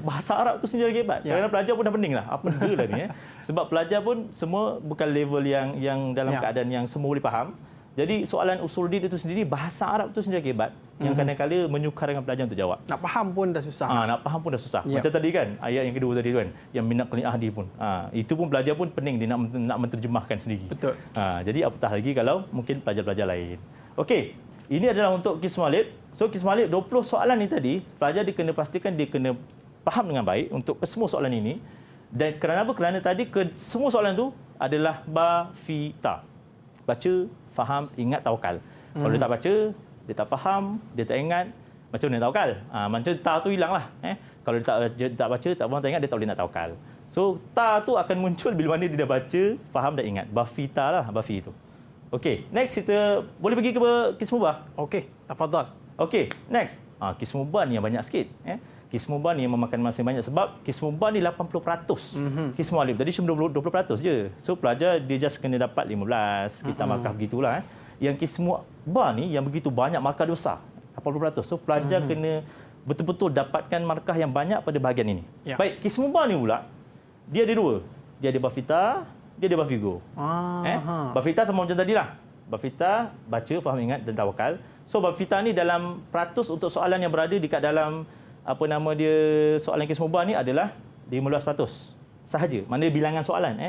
Bahasa Arab tu sendiri dah kebat. Kerana pelajar pun dah pening lah. Apa benda lah ni. Sebab pelajar pun semua bukan level yang dalam keadaan yang semua boleh faham. Jadi soalan usuluddin itu sendiri, bahasa Arab itu sendiri kebat. Yang kadang-kadang menyukarkan pelajar untuk jawab. Nak faham pun dah susah. Nak faham pun dah susah. Macam tadi kan, ayat yang kedua tadi kan, yang minat qali ahdi pun. Itu pun pelajar pun pening dia nak menterjemahkan sendiri. Betul. Jadi apatah lagi kalau mungkin pelajar-pelajar lain. Okey, ini adalah untuk Qism Alif. So Qism Alif 20 soalan ni tadi, pelajar dia kena pastikan dia kena faham dengan baik untuk semua soalan ini. Dan kerana apa? Kerana tadi semua soalan tu adalah ba fi ta. Baca, faham, ingat, tawakal. Kalau dia tak baca, dia tak faham, dia tak ingat, macam mana nak tawakal? Macam ta tu hilanglah. Kalau dia tak baca, tak faham, tak ingat, dia tak boleh nak tawakal. So ta tu akan muncul bila mana dia dah baca, faham dan ingat. Ba fi ta lah, ba fi tu. Okey, next kita boleh pergi ke Qism Mubah. Okey, tafadhal. Okey, next. Qism Mubah ni yang banyak sikit. Qism Mubah ni yang memakan masa banyak sebab Qism Mubah ni 80%. Qism Alif tadi cuma 20% je. So pelajar dia just kena dapat 15, kita markah begitulah. Yang Qism Mubah ni yang begitu banyak, markah dia besar, 80%. So pelajar kena betul-betul dapatkan markah yang banyak pada bahagian ini. Baik, Qism Mubah ni pula dia ada 2. Dia ada bafita, dia ada bafigo. Bafita sama macam tadilah. Bafita baca, faham, ingat dan tawakal. So bafita ni dalam peratus untuk soalan yang berada dekat dalam apa nama dia soalan Qism Mubah ni adalah 15% sahaja. Mana bilangan soalan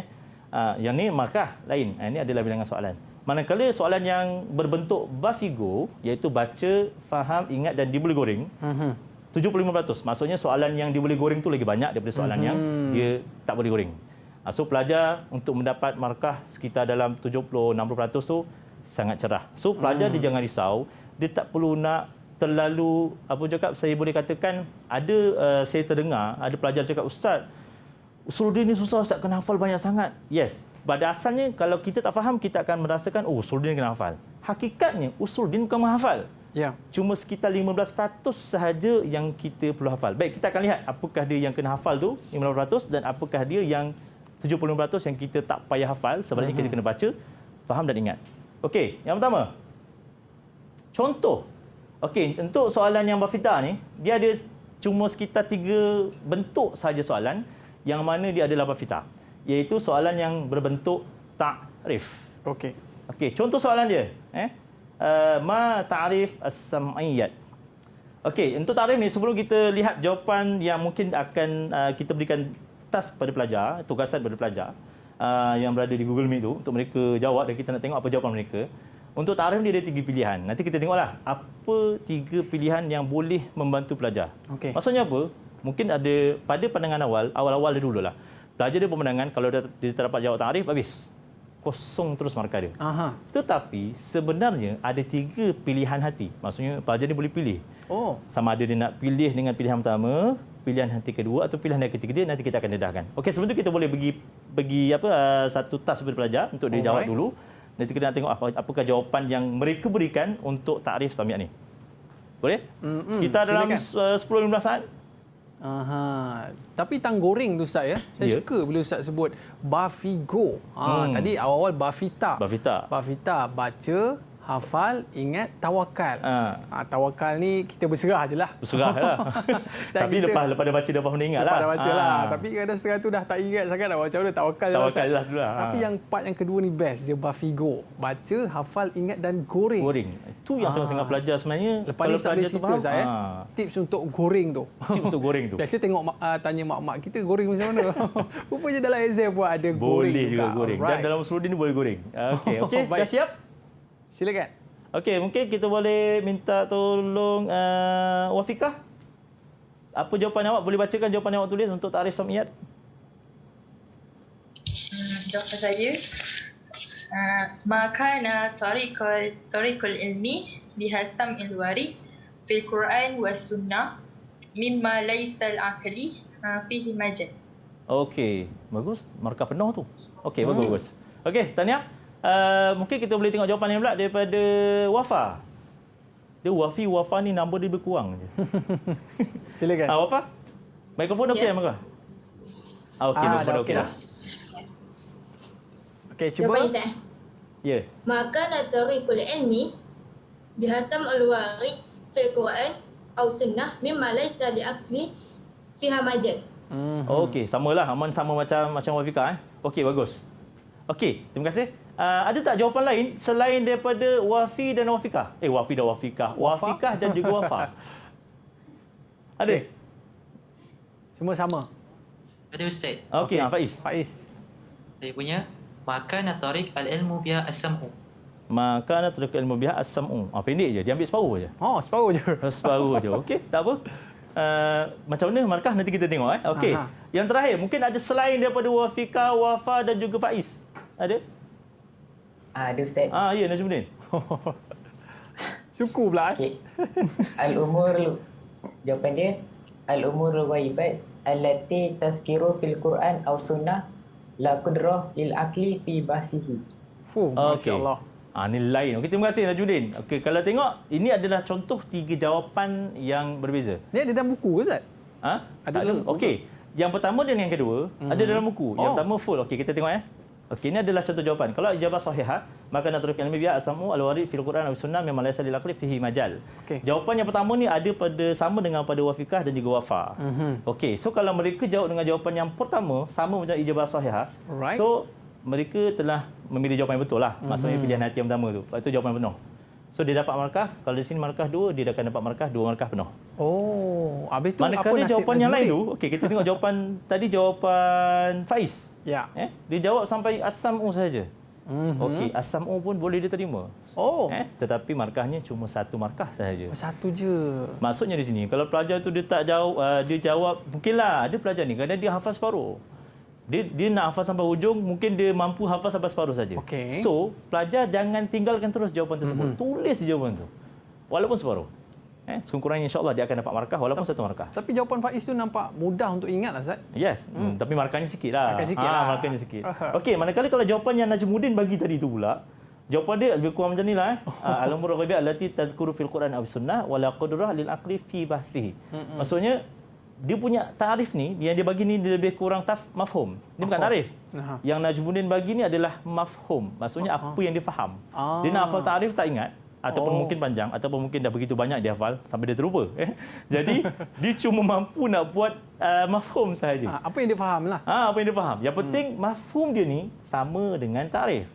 yang ni markah lain. Ini adalah bilangan soalan. Manakala soalan yang berbentuk bafigo iaitu baca, faham, ingat dan dia boleh goreng. 75%. Maksudnya soalan yang dia boleh goreng tu lagi banyak daripada soalan yang dia tak boleh goreng. So pelajar untuk mendapat markah sekitar dalam 70-60% tu sangat cerah. So pelajar dia jangan risau, dia tak perlu nak terlalu saya boleh katakan ada saya terdengar ada pelajar cakap, "Ustaz, usuluddin ni susah Ustaz, kena hafal banyak sangat." Yes, pada asalnya kalau kita tak faham kita akan merasakan usuluddin kena hafal. Hakikatnya usuluddin bukan menghafal. Cuma sekitar 15% sahaja yang kita perlu hafal. Baik, kita akan lihat apakah dia yang kena hafal tu 15% dan apakah dia yang 75% yang kita tak payah hafal, sebenarnya kita kena baca, faham dan ingat. Okey, yang pertama. Contoh. Okey, untuk soalan yang bafita ni, dia ada cuma sekitar 3 bentuk sahaja soalan yang mana dia adalah bafita. Iaitu soalan yang berbentuk ta'rif. Okey, contoh soalan dia. Ma ta'rif as-sam'iyyat. Okey, untuk ta'rif ni sebelum kita lihat jawapan yang mungkin akan kita berikan task kepada pelajar, tugasan kepada pelajar yang berada di Google Meet tu untuk mereka jawab dan kita nak tengok apa jawapan mereka. Untuk ta'rif dia ada 3 pilihan. Nanti kita tengoklah apa 3 pilihan yang boleh membantu pelajar. Maksudnya apa? Mungkin ada pada pandangan awal-awal dia dululah. Pelajar dia pemenangan kalau dia tak dapat jawab ta'rif habis. Kosong terus markah dia. Tetapi sebenarnya ada 3 pilihan hati. Maksudnya pelajar ni boleh pilih. Sama ada dia nak pilih dengan pilihan pertama, pilihan hati kedua atau pilihan yang ketiga, nanti kita akan dedahkan. Okey, sebelum tu kita boleh bagi satu task kepada pelajar untuk dia jawab dulu. Nanti kita nak tengok apakah jawapan yang mereka berikan untuk ta'rif sam'iyyat ni. Boleh? Sekitar dalam 10-15 saat. Tapi tang goreng tu Ustaz ya. Saya suka bila Ustaz sebut bafigo. Tadi awal-awal bafita. Bafita baca, hafal, ingat, tawakal. Tawakal ni kita berserah je lah. Berserah lah. Tapi lepas dah baca dah faham ingat lah. Lepas dah baca lah. Tapi kadang setengah tu dah tak ingat sangat dah macam mana tawakal. Tawakal lah sudah. Tapi yang part yang kedua ni best. Dia bafigo. Baca, hafal, ingat dan goreng. Itu yang sangat-sangat pelajar sebenarnya. Lepas ni saya boleh cerita saya. Tips untuk goreng tu. Tips untuk goreng tu. Biasa tengok tanya mak-mak kita goreng macam mana. Rupanya dalam exam pun ada goreng. Boleh juga goreng. Dan dalam usuluddin ni boleh goreng. Okey, dah siap? Silakan. Okey, mungkin kita boleh minta tolong Wafiqah. Apa jawapan awak? Boleh bacakan jawapan awak tulis untuk ta'rif sam'iyyat? Jawapan saya, ma kana tariqul ilmi بحسم الوارد في القرآن والسنة مما ليس العقل فيه مجال. Okey, bagus. Markah penuh tu. Okey, bagus. Okey, tahniah. Mungkin kita boleh tengok jawapan yang pula daripada Wafa. Dia Wafa ni nombor dia berkurang je. Silakan. Wafa? Mikrofon okey Markah? Okey, mikrofon okey dah. Okey, cuba. Jawapan Ustaz. Ya. Maka tariqul ilmi bihasam al-warid fil Quran atau sunnah mimma laysa li'aqli fiha majal. Okey, samalah. Aman sama macam Wafika. Okey, bagus. Okey, terima kasih. Ada tak jawapan lain selain daripada Wafi dan Wafika? Wafi dan Wafika. Wafikah dan juga Wafa. Ada? Semua sama. Ada Ustaz. Okey, Faiz. Saya punya makan tariq al-ilmu biha as-sam'u. Maka tariq al-ilmu biha as-sam'u. Pendek je. Dia ambil separuh je. Separuh je. Separuh je. Okey, tak apa. Macam mana markah nanti kita tengok. Okey. Yang terakhir, mungkin ada selain daripada Wafika, Wafa dan juga Faiz. Ada? Ada Ustaz. Ya, Najmuddin. Suku pula. Okay. Al-umur, jawapan dia, al-umur ghaibat allati tazkiru fil Quran aw sunnah la qudrah lil aqli fi bahsihi. Masya-Allah. Ini lain. Okey, terima kasih Najmuddin. Okey, kalau tengok ini adalah contoh 3 jawapan yang berbeza. Ni ada dalam buku ke Ustaz? Ada dalam buku. Okey. Yang pertama dan yang kedua ada dalam buku. Yang pertama full. Okey, kita tengok Okey, ini adalah contoh jawapan. Kalau ijabah sahihah, maka natruq ilmi biha asamu al-warid fil Quran wa sunnah mimma laysa lil aqli fihi majal. Jawapan yang pertama ni ada sama dengan pada Wafikah dan juga Wafa. Okey, so kalau mereka jawab dengan jawapan yang pertama sama macam ijabah sahihah, so mereka telah memilih jawapan yang betul lah. Maksudnya pilihan hati yang pertama tu. Itu jawapan penuh. So dia dapat markah, kalau di sini markah 2, dia akan dapat markah 2 markah penuh. Habis tu manakala jawapan yang lain tu, okey, kita tengok jawapan tadi, jawapan Faiz. Ya. Dia jawab sampai as-sam'u saja. Okey, as-sam'u pun boleh diterima. Tetapi markahnya cuma 1 markah sahaja. 1 je. Maksudnya di sini, kalau pelajar tu dia tak jawab, dia jawab, mungkinlah ada pelajar ni kadang dia hafal separuh. Dia nak hafal sampai hujung, mungkin dia mampu hafal sampai separuh saja. So, pelajar jangan tinggalkan terus jawapan tersebut. Tulis jawapan tu. Walaupun separuh. Sekurang-kurangnya insya-Allah dia akan dapat markah walaupun 1 markah. Tapi jawapan Faiz tu nampak mudah untuk ingat lah Ustaz. Yes, tapi markahnya sikitlah. Markahnya sikit. Okey, manakala kalau jawapan yang Najmuddin bagi tadi tu pula, jawapan dia lebih kurang macam nilah. Al-umur ghaibat allati tadhkuru fil Quran aw sunnah wa la qudrah lil aqli fi bahsihi. Maksudnya dia punya tarif ni, yang dia bagi ni dia lebih kurang mafhum. Ini bukan tarif. Yang Najmuddin bagi ni adalah mafhum. Maksudnya apa yang dia faham. Dia nak hafal tarif tak ingat. Ataupun mungkin panjang, ataupun mungkin dah begitu banyak dia hafal sampai dia terlupa. Jadi dia cuma mampu nak buat mafhum sahaja. Apa yang dia faham lah. Apa yang dia faham. Yang penting mafhum dia ni sama dengan tarif.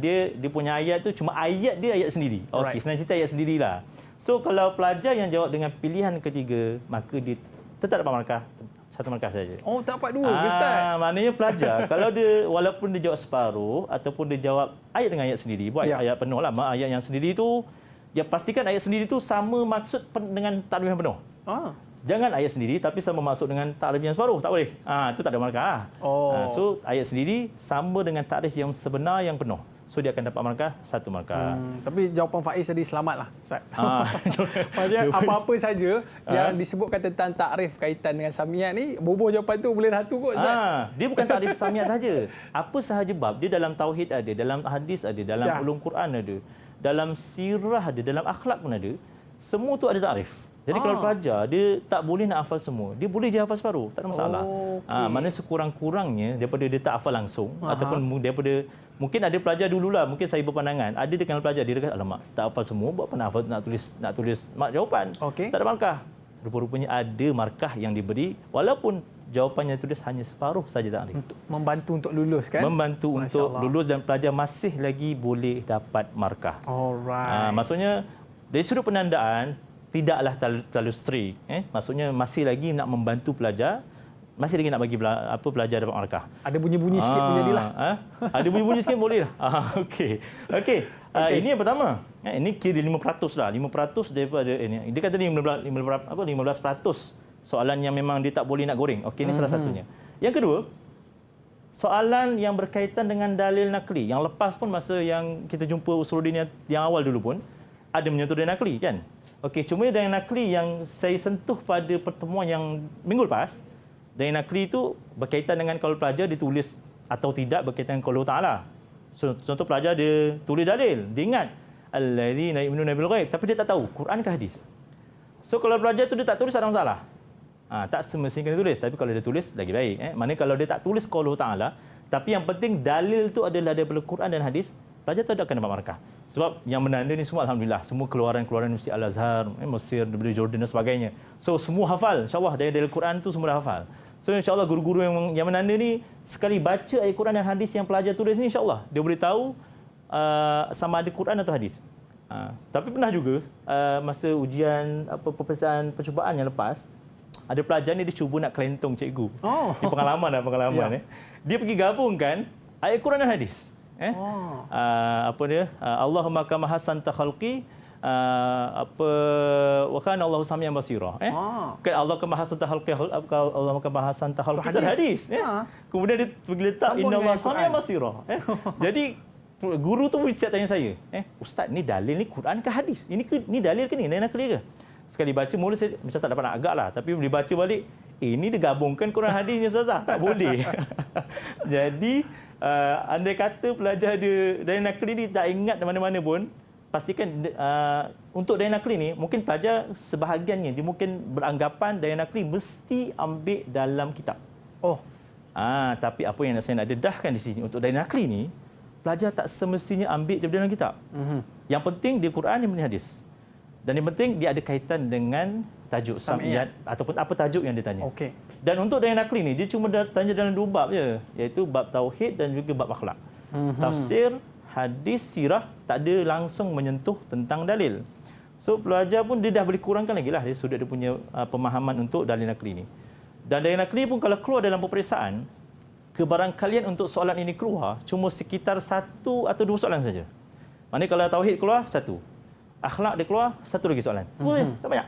Dia punya ayat tu cuma ayat dia ayat sendiri. Okey, senang cerita ayat sendirilah. So kalau pelajar yang jawab dengan pilihan ketiga, maka dia tetap dapat markah 1 markah saja. Tak dapat 2 ke Ustaz? Maknanya pelajar kalau dia walaupun dia jawab separuh ataupun dia jawab ayat dengan ayat sendiri, buat ayat penuh lah. Ayat yang sendiri tu dia pastikan ayat sendiri tu sama maksud dengan takrif yang penuh. Jangan ayat sendiri tapi sama maksud dengan takrif yang separuh, tak boleh. Itu tak ada markah. So ayat sendiri sama dengan takrif yang sebenar yang penuh. So dia akan dapat markah 1 markah. Tapi jawapan Faiz tadi selamatlah Ustaz. Maksudnya apa-apa saja yang disebutkan tentang takrif kaitan dengan samiat ni, bubuh jawapan tu boleh satu kot Ustaz. Dia bukan takrif samiat saja. Apa sahaja bab, dia dalam tauhid ada, dalam hadis ada, dalam ulum Quran ada, dalam sirah ada, dalam akhlak pun ada. Semua tu ada takrif. Jadi kalau pelajar dia tak boleh nak hafal semua, dia boleh je hafal separuh, tak ada masalah. Maknanya sekurang-kurangnya daripada dia tak hafal langsung ataupun daripada mungkin ada pelajar dululah, mungkin saya berpandangan ada dengan pelajar dia kata alamak tak hafal semua, buat apa nak hafal, nak tulis jawapan. Tak ada markah. Rupa-rupanya ada markah yang diberi walaupun jawapannya tulis hanya separuh saja takrif. Membantu untuk lulus kan? Membantu untuk lulus dan pelajar masih lagi boleh dapat markah. Maksudnya dari sudut penandaan tidaklah terlalu strict. Maksudnya masih lagi nak membantu pelajar, masih lagi nak bagi pelajar dapat markah. Ada bunyi-bunyi sikit pun jadilah. Ada bunyi-bunyi sikit boleh lah. Okey. Ini yang pertama. Ini kira 5% lah. 5% daripada ini. Dia kata ni 15% soalan yang memang dia tak boleh nak goreng. Okey, ini salah satunya. Yang kedua, soalan yang berkaitan dengan dalil nakli. Yang lepas pun masa yang kita jumpa Usuluddin yang awal dulu pun, ada menyentuh daya nakli kan. Okey, cuma daya nakli yang saya sentuh pada pertemuan yang minggu lepas, daya nakli itu berkaitan dengan kalau pelajar ditulis atau tidak berkaitan dengan qaul Ta'ala. Contoh pelajar dia tulis dalil, dia ingat allazina yu'minuna bil ghaib, tapi dia tak tahu Quran ke hadis. So kalau pelajar tu dia tak tulis ada masalah. Tak semestinya kena tulis, tapi kalau dia tulis lagi baik. Maknanya kalau dia tak tulis qaul Ta'ala, tapi yang penting dalil tu adalah daripada Quran dan hadis, pelajar tu akan dapat markah. Sebab yang menanda ni semua alhamdulillah, semua keluaran-keluaran Universiti Al-Azhar, Mesir, daripada Jordan dan sebagainya. So semua hafal, insya-Allah dari Quran tu semua dah hafal. So insya-Allah guru-guru yang menanda ni sekali baca ayat Quran dan hadis yang pelajar tulis ni, insya-Allah dia boleh tahu sama ada Quran atau hadis. Tapi pernah juga masa ujian peperiksaan percubaan yang lepas, ada pelajar ni dia cuba nak kelentong cikgu. Ini pengalaman. Dia pergi gabungkan ayat Quran dan hadis. Allahumma kama hasanta khalqi wa kana Allahu samian basira. Allah kama hasanta khalqi, Allahumma kama hasanta khalqi itu hadis. Kemudian dia pergi letak innallaha samian basira. Jadi guru tu siap tanya saya, ustaz ni dalil ni Quran ke hadis? Ni dalil ke ni? Nak clear ke? Sekali baca mula saya macam tak dapat nak agak lah, tapi bila baca balik, ini digabungkan Quran hadis ni ustazah, tak boleh. Jadi andai kata pelajar dia daya nakli ni tak ingat mana-mana pun, pastikan untuk daya nakli ni mungkin pelajar sebahagiannya dia mungkin beranggapan daya nakli mesti ambil dalam kitab. Tapi apa yang saya nak dedahkan di sini, untuk daya nakli ni pelajar tak semestinya ambil daripada dalam kitab. Yang penting di Quran, yang penting hadis. Dan yang penting dia ada kaitan dengan tajuk sam'iyat ataupun apa tajuk yang dia tanya. Dan untuk daya nakli ni dia cuma tanya dalam 2 bab je, iaitu bab tauhid dan juga bab akhlak. Tafsir, hadis, sirah tak ada langsung menyentuh tentang dalil. So pelajar pun dia dah boleh kurangkan lagi lah dari sudut dia punya pemahaman untuk dalil nakli ni. Dan daya nakli pun kalau keluar dalam peperiksaan, kebarangkalian untuk soalan ini keluar cuma sekitar 1 atau 2 soalan saja. Maknanya kalau tauhid keluar 1, akhlak dia keluar 1 lagi soalan. Tak banyak.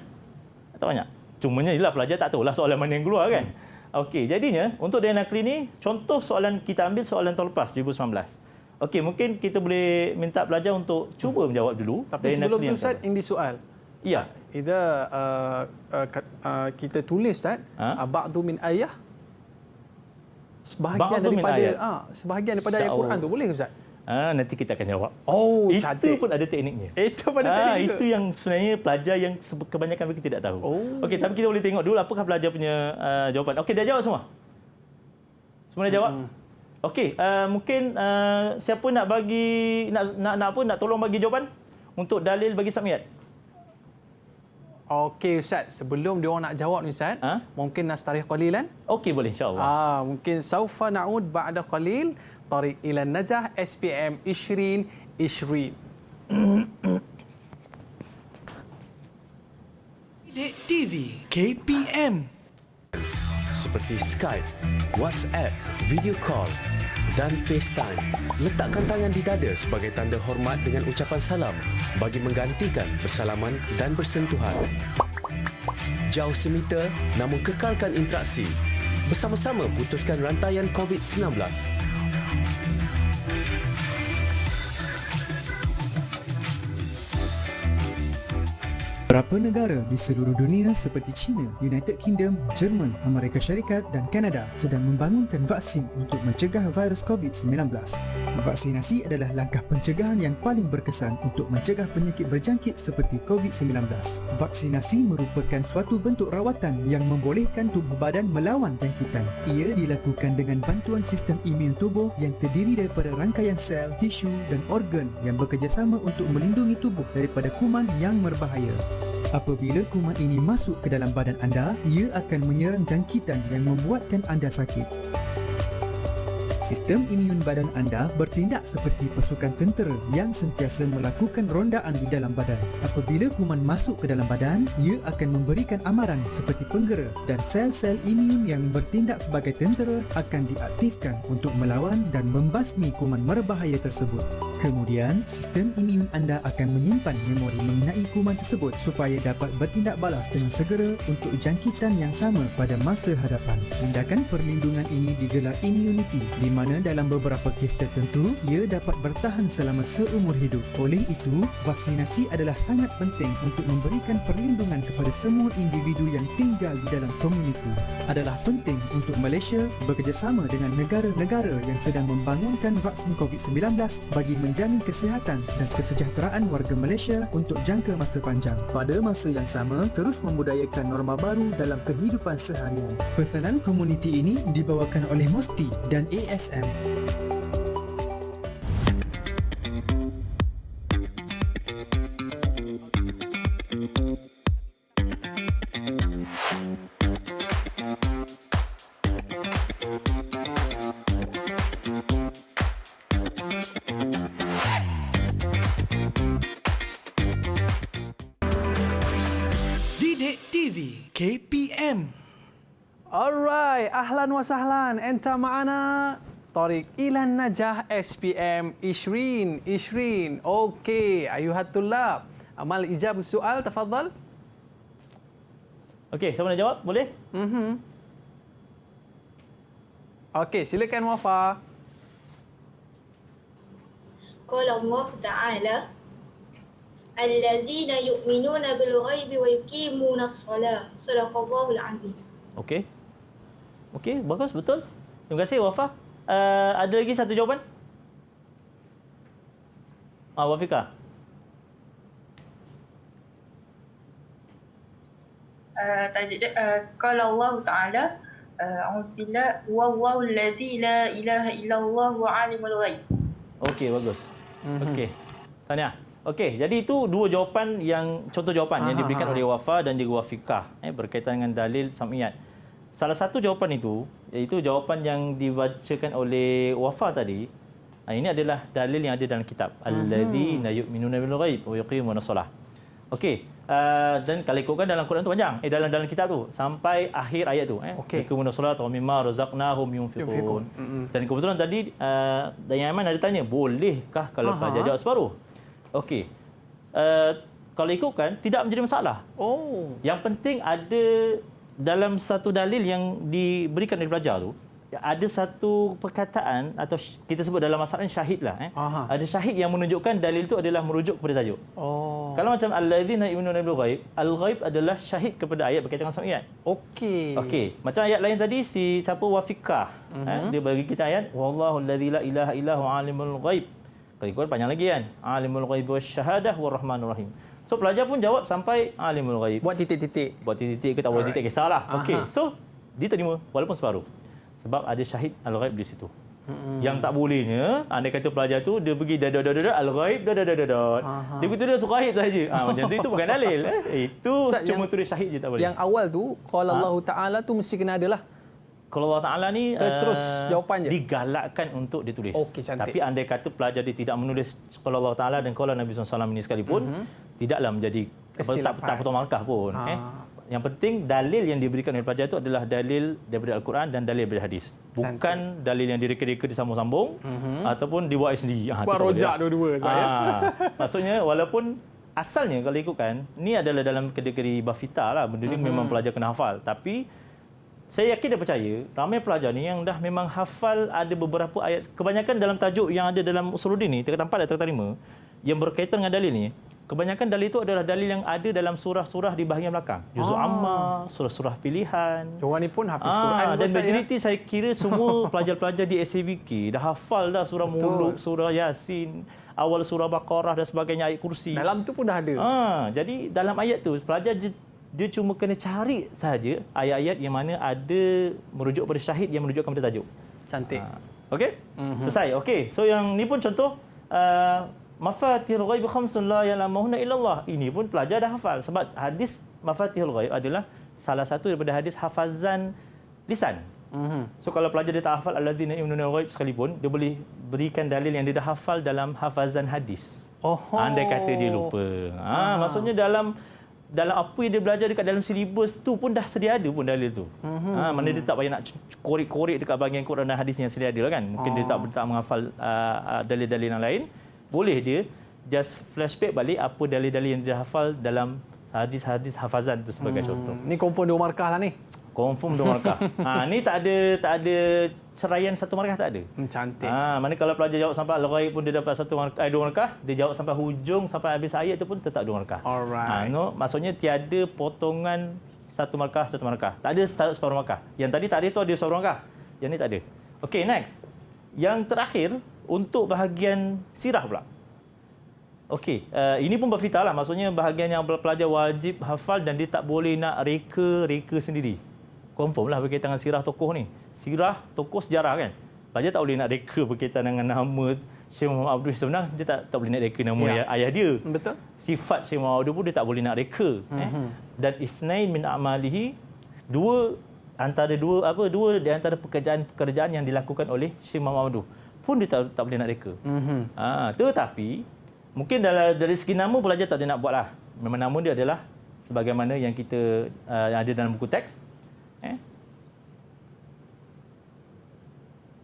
Tak banyak. Cumanya ialah pelajar tak tahulah soalan mana yang keluar kan. Okey, jadinya untuk daya nakli ni, contoh soalan kita ambil soalan tahun lepas 2019. Okey, mungkin kita boleh minta pelajar untuk cuba menjawab dulu. Tapi sebelum tu Ustaz, ini soal. Ya. Idza kita tulis Ustaz, ba'du min ayah, sebahagian daripada ayat Quran tu boleh Ustaz? Nanti kita akan jawab. Itu cantik. pun ada tekniknya. Itu yang sebenarnya pelajar yang kebanyakan mereka tidak tahu. Okey, tapi kita boleh tengok dulu apakah pelajar punya jawapan. Okey, dah jawab semua? Semua dah jawab? Okey, mungkin siapa nak bagi nak tolong bagi jawapan untuk dalil bagi sam'iyat? Okey Ustaz, sebelum dia orang nak jawab ni Ustaz, mungkin nastarih qalilan? Okey, boleh insya-Allah. Mungkin saufa na'ud ba'da qalil Tariq ila Najah SPM 2020. Didik TV KPM seperti Skype, WhatsApp, video call dan FaceTime. Letakkan tangan di dada sebagai tanda hormat dengan ucapan salam bagi menggantikan bersalaman dan bersentuhan. Jauh semeter namun kekalkan interaksi. Bersama-sama putuskan rantaian COVID-19. Beberapa negara di seluruh dunia seperti China, United Kingdom, Jerman, Amerika Syarikat dan Kanada sedang membangunkan vaksin untuk mencegah virus COVID-19. Vaksinasi adalah langkah pencegahan yang paling berkesan untuk mencegah penyakit berjangkit seperti COVID-19. Vaksinasi merupakan suatu bentuk rawatan yang membolehkan tubuh badan melawan jangkitan. Ia dilakukan dengan bantuan sistem imun tubuh yang terdiri daripada rangkaian sel, tisu dan organ yang bekerjasama untuk melindungi tubuh daripada kuman yang berbahaya. Apabila kuman ini masuk ke dalam badan anda, ia akan menyerang jangkitan yang membuatkan anda sakit. Sistem imun badan anda bertindak seperti pasukan tentera yang sentiasa melakukan rondaan di dalam badan. Apabila kuman masuk ke dalam badan, ia akan memberikan amaran seperti penggera dan sel-sel imun yang bertindak sebagai tentera akan diaktifkan untuk melawan dan membasmi kuman berbahaya tersebut. Kemudian, sistem imun anda akan menyimpan memori mengenai kuman tersebut supaya dapat bertindak balas dengan segera untuk jangkitan yang sama pada masa hadapan. Tindakan perlindungan ini digelar immunity, di mana dalam beberapa kes tertentu ia dapat bertahan selama seumur hidup. Oleh itu, vaksinasi adalah sangat penting untuk memberikan perlindungan kepada semua individu yang tinggal di dalam komuniti. Adalah penting untuk Malaysia bekerjasama dengan negara-negara yang sedang membangunkan vaksin COVID-19 bagi menjamin kesihatan dan kesejahteraan warga Malaysia untuk jangka masa panjang. Pada masa yang sama, terus membudayakan norma baru dalam kehidupan seharian. Pesanan komuniti ini dibawakan oleh Musti dan ASM. Didik TV KPM. Alright, ahlan wa sahlan. Enta ma'ana Tariq ilan najah SPM 20. Okey, ayuhat tullab. Amal ijab soal, tafadhal. Okey, siapa nak jawab? Boleh? Okey, silakan Wafa. Qala Allah Ta'ala Allazina yu'minuna bil ghaibi wa yuqimuna as-salah. Sadaqallahul azim. Okey. Okey, bagus, betul. Terima kasih Wafa. Ada lagi satu jawapan? Wafika. Tajuk dia qala Allah Ta'ala a'udzubillah wallahu allazi la ilaha illallah wa alimul ghaib. Okey, bagus. Okey. Tahniah. Okey, jadi itu dua jawapan yang contoh jawapan yang diberikan oleh Wafa dan juga Wafikah berkaitan dengan dalil sam'iyat. Salah satu jawapan itu iaitu jawapan yang dibacakan oleh Wafa tadi. Ini adalah dalil yang ada dalam kitab. Allazina yu'minuna bil ghaib wa yuqimuna shalah. Okey, dan kalau ikutkan dalam Quran tu panjang. Dalam kitab tu sampai akhir ayat tu yuqimuna shalah wa mimma razaqnahum yunfiqun. Dan kebetulan tadi Dayang Aiman ada tanya, bolehkah kalau pelajar jawab separuh? Okey. Kalau ikutkan tidak menjadi masalah. Yang penting ada dalam satu dalil yang diberikan oleh pelajar tu, ada satu perkataan atau kita sebut dalam masalah syahid lah. Ada syahid yang menunjukkan dalil itu adalah merujuk kepada tajuk. Kalau macam alladzina yu'minuna bil ghaib, al-ghaib adalah syahid kepada ayat berkaitan dengan sam'iyat. Okey. Macam ayat lain tadi si siapa Wafikah, dia bagi kita ayat wallahu allazi la ilaha illa huwa alimul ghaib. Kalau ikut panjang lagi kan. Alimul ghaib wasyahadah warrahmanur rahim. So pelajar pun jawab sampai alimul ghaib. Buat titik-titik. Buat titik-titik ke tak buat titik kisahlah. Okey. So diterima walaupun separuh. Sebab ada syahid al-ghaib di situ. Yang tak bolehnya, andai kata pelajar tu dia pergi al-ghaib dia betul dia suka syahid saja. Macam tu itu bukan dalil. Itu Ustaz, cuma tulis syahid je tak boleh. Yang awal tu qala Allah Taala tu mesti kena adalah. Kalau Allah Ta'ala ni terus jawapan je digalakkan untuk ditulis. Okey, cantik. Tapi andai kata pelajar dia tidak menulis kalau Allah Ta'ala dan kalau Nabi SAW ini sekalipun, tidaklah menjadi tak potong markah pun. Yang penting dalil yang diberikan oleh pelajar itu adalah dalil daripada Al-Quran dan dalil daripada hadis. Bukan dalil yang direka-reka disambung-sambung ataupun dibuat sendiri. Buat rojak dua-dua. Maksudnya walaupun asalnya kalau ikutkan, ni adalah dalam kategori bafita lah. Benda ni memang pelajar kena hafal. Tapi saya yakin dan percaya ramai pelajar ni yang dah memang hafal ada beberapa ayat. Kebanyakan dalam tajuk yang ada dalam Usuluddin ni, tingkatan 4 dan tingkatan 5 yang berkaitan dengan dalil ni, kebanyakan dalil itu adalah dalil yang ada dalam surah-surah di bahagian belakang. Juzul Amma, surah-surah pilihan. Diorang ni pun hafiz Quran. Dan majoriti saya kira semua pelajar-pelajar di SABK dah hafal dah surah Muluk, surah Yasin, awal surah Baqarah dan sebagainya, ayat kursi. Dalam tu pun dah ada. Jadi dalam ayat tu pelajar dia cuma kena cari saja ayat-ayat yang mana ada merujuk pada syahid yang menunjukkan pada tajuk. Cantik. Okey? Selesai. Okey. So yang ni pun contoh mafatihul ghaib khamsun la ya'lamuhunna illallah. Ini pun pelajar dah hafal sebab hadis mafatihul ghaib adalah salah satu daripada hadis hafazan lisan. So kalau pelajar dia tak hafal alladzina yu'minuna bil ghaib sekalipun, dia boleh berikan dalil yang dia dah hafal dalam hafazan hadis. Andai kata dia lupa. Maksudnya dalam apa yang dia belajar dekat dalam silibus tu pun dah sedia ada pun dalil tu. Mana dia tak payah nak korek-korek dekat bahagian Quran dan hadis yang sedia ada lah kan. Mungkin dia tak menghafal dalil-dalil yang lain. Boleh dia just flashback balik apa dalil-dalil yang dia hafal dalam hadis-hadis hafazan tu sebagai contoh. Ni confirm 2 markah lah ni. Confirm 2 markah. Ni tak ada ceraian 1 markah, tak ada. Cantik. Mana kalau pelajar jawab sampai al-ghaib pun dia dapat 2 markah, dia jawab sampai hujung sampai habis ayat tu pun tetap 2 markah. Alright. Maksudnya tiada potongan 1 markah. Tak ada separuh markah. Yang tadi tak ada tu ada separuh markah. Yang ni tak ada. Okey, next. Yang terakhir untuk bahagian sirah pula. Okey, ini pun berfitar lah. Maksudnya bahagian yang pelajar wajib hafal dan dia tak boleh nak reka sendiri. Confirm lah berkaitan dengan sirah tokoh ni. Sirah tokoh sejarah kan. Pelajar tak boleh nak reka berkaitan dengan nama Syekh Muhammad Abdul. Sebenarnya dia tak boleh nak reka nama ayah dia. Betul. Sifat Syekh Muhammad Abdul pun dia tak boleh nak reka. Dan ifnain min a'malihi, dua di antara pekerjaan yang dilakukan oleh Syekh Muhammad Abdul pun dia tak boleh nak reka. Tetapi mungkin dari segi nama pelajar tak boleh nak buat lah. Memang nama dia adalah sebagaimana yang kita ada dalam buku teks.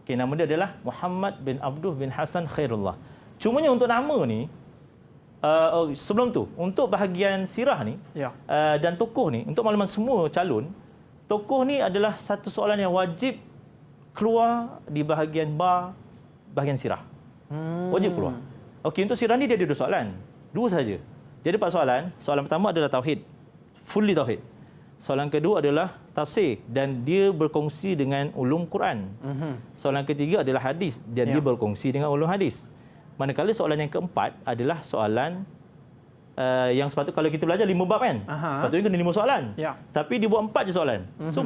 Okay, nama dia adalah Muhammad bin Abdul bin Hasan Khairullah. Cumanya untuk nama ni, sebelum tu, untuk bahagian sirah ni dan tokoh ni, untuk makluman semua calon, tokoh ni adalah satu soalan yang wajib keluar di bahagian bahagian sirah. Wajib keluar. Okey, untuk sirah ni dia ada 2 soalan. 2 saja. Dia ada 4 soalan. Soalan pertama adalah tauhid. Fully tauhid. Soalan kedua adalah tafsir dan dia berkongsi dengan ulum Quran. Soalan ketiga adalah hadis dan dia berkongsi dengan ulum hadis. Manakala soalan yang keempat adalah soalan yang sepatutnya kalau kita belajar 5 bab kan. Sepatutnya kena 5 soalan. Tapi dia buat 4 je soalan. So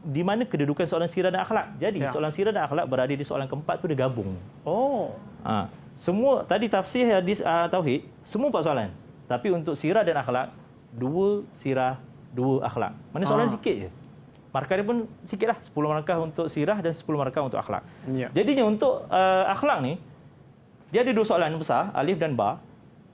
di mana kedudukan soalan sirah dan akhlak? Jadi soalan sirah dan akhlak berada di soalan keempat tu dia gabung. Semua tadi tafsir, hadis, tauhid, semua 4 soalan. Tapi untuk sirah dan akhlak, 2 sirah, 2 akhlak. Mana soalan sikit je. Markah dia pun sikitlah, 10 markah untuk sirah dan 10 markah untuk akhlak. Jadinya untuk akhlak ni dia ada 2 soalan besar, alif dan ba.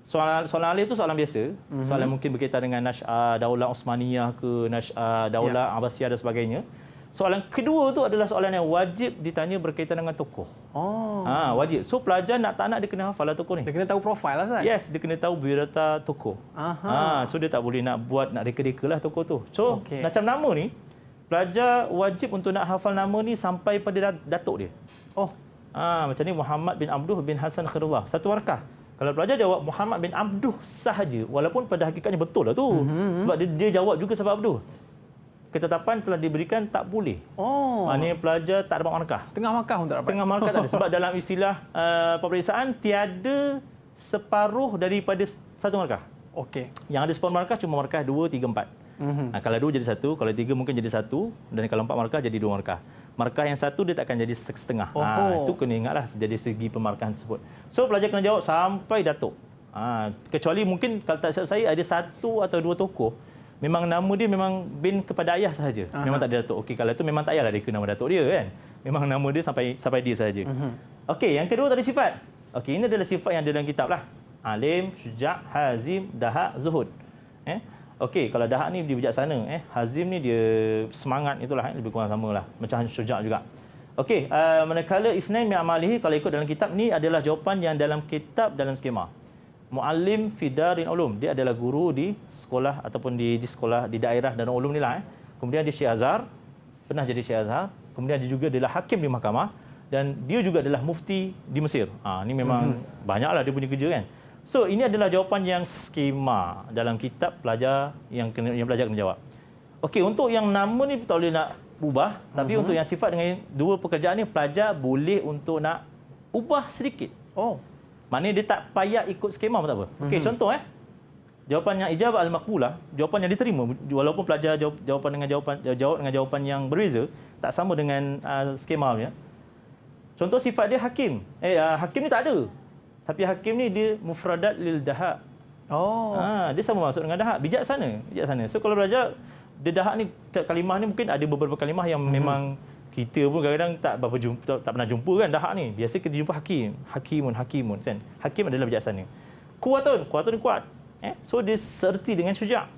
Soalan alif tu soalan biasa, soalan mungkin berkaitan dengan Nash'ah Daulah Osmaniyah ke Nash'ah Daulah Abbasiyah dan sebagainya. Soalan kedua tu adalah soalan yang wajib ditanya berkaitan dengan tokoh. Wajib. So pelajar tak nak dia kena hafal lah tokoh ni. Dia kena tahu profil lah Ustaz. Yes, dia kena tahu biodata tokoh. So dia tak boleh nak reka-reka lah tokoh tu. So macam nama ni, pelajar wajib untuk nak hafal nama ni sampai pada datuk dia. Macam ni Muhammad bin Abdul bin Hasan Khairullah. 1 markah. Kalau pelajar jawab Muhammad bin Abdul sahaja, walaupun pada hakikatnya betul lah tu. Sebab dia jawab juga sebab Abdul. Ketetapan telah diberikan tak boleh. Maknanya pelajar tak dapat markah. Setengah markah pun tak dapat. Setengah markah tak ada. Sebab dalam istilah peperiksaan tiada separuh daripada 1 markah. Okey. Yang ada separuh markah cuma markah 2, 3, 4. Kalau 2 jadi 1, kalau 3 mungkin jadi 1 dan kalau 4 markah jadi 2 markah. Markah yang 1 dia takkan jadi setengah. Itu kena ingatlah dari segi pemarkahan tersebut. So pelajar kena jawab sampai datuk. Kecuali mungkin kalau tak silap saya ada 1 atau 2 tokoh memang nama dia memang bin kepada ayah sahaja. Memang tak ada datuk. Okey, kalau itu memang tak payahlah reka nama datuk dia kan. Memang nama dia sampai dia sahaja. Okey, yang kedua tadi sifat. Okey, ini adalah sifat yang ada dalam kitab lah. Alim, syuja', hazim, dahak, zuhud. Okey, kalau dahak ni dia bijaksana, hazim ni dia semangat itulah, lebih kurang samalah. Macam syuja' juga. Okey, manakala ifnain min amalihi, kalau ikut dalam kitab ni adalah jawapan yang dalam kitab dalam skema. Muallim fi darin ulum, dia adalah guru di sekolah ataupun di sekolah di daerah Darul Ulum ni lah. Kemudian dia Syekh Azhar, pernah jadi Syekh Azhar. Kemudian dia juga adalah hakim di mahkamah dan dia juga adalah mufti di Mesir. Ini memang banyaklah dia punya kerja kan. So ini adalah jawapan yang skema dalam kitab pelajar yang pelajar kena jawab. Okey, untuk yang nama ni tak boleh nak ubah, tapi untuk yang sifat dengan 2 pekerjaan ni pelajar boleh untuk nak ubah sedikit. Maknanya dia tak payah ikut skema pun tak apa. Okey, contoh jawapan yang ijabah al-maqbulah, jawapan yang diterima walaupun pelajar jawab dengan jawapan yang berbeza, tak sama dengan skema dia. Contoh sifat dia hakim. Hakim ni tak ada. Tapi hakim ni dia mufradat lil dahak. Dia sama maksud dengan dahak, bijaksana. So kalau belajar dia dahak ni kalimah ni mungkin ada beberapa kalimah yang memang kita pun kadang-kadang tak pernah jumpa kan dahak ni. Biasa kita jumpa hakimun kan. Hakim adalah bijaksana. Kuatun kuat. So dia serti dengan syuja'.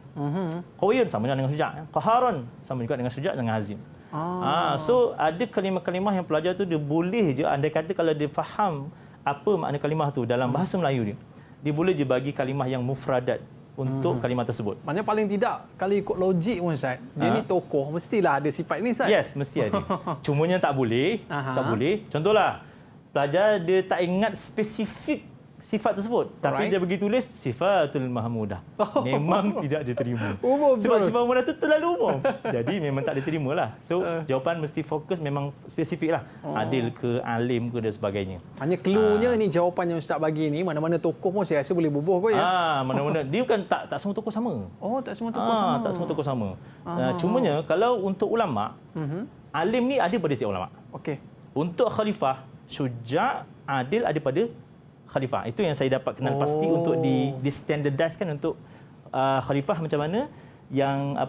Qawiyun sama dengan syuja'. Qaharun sama juga dengan syuja' dengan hazim. So ada kalimah-kalimah yang pelajar tu dia boleh je, andai kata kalau dia faham apa makna kalimah tu dalam bahasa Melayu dia boleh je bagi kalimah yang mufradat. untuk kalimah tersebut. Maknanya paling tidak kalau ikut logik pun Ustaz, dia ni tokoh mestilah ada sifat ni Ustaz. Yes, mesti ada. Cumanya tak boleh, tak boleh. Contohlah, pelajar dia tak ingat spesifik sifat tersebut, tapi dia bagi tulis sifatul mahmudah. Memang tidak diterima. Sebab sifat mahmudah tu terlalu umum. Jadi memang tak diterima lah. So jawapan mesti fokus memang spesifik lah. Adil ke, alim ke dan sebagainya. Hanya cluenya ni jawapan yang Ustaz bagi ni, mana-mana tokoh pun saya rasa boleh bubuh kot ya. Mana-mana. Dia bukan tak semua tokoh sama. Oh, tak semua tokoh sama. Tak semua tokoh sama. Cumanya kalau untuk ulama, alim ni ada pada setiap ulama. Okey. Untuk khalifah, syuja', adil ada pada khalifah. Itu yang saya dapat kenal pasti untuk di standardiskan untuk khalifah macam mana, yang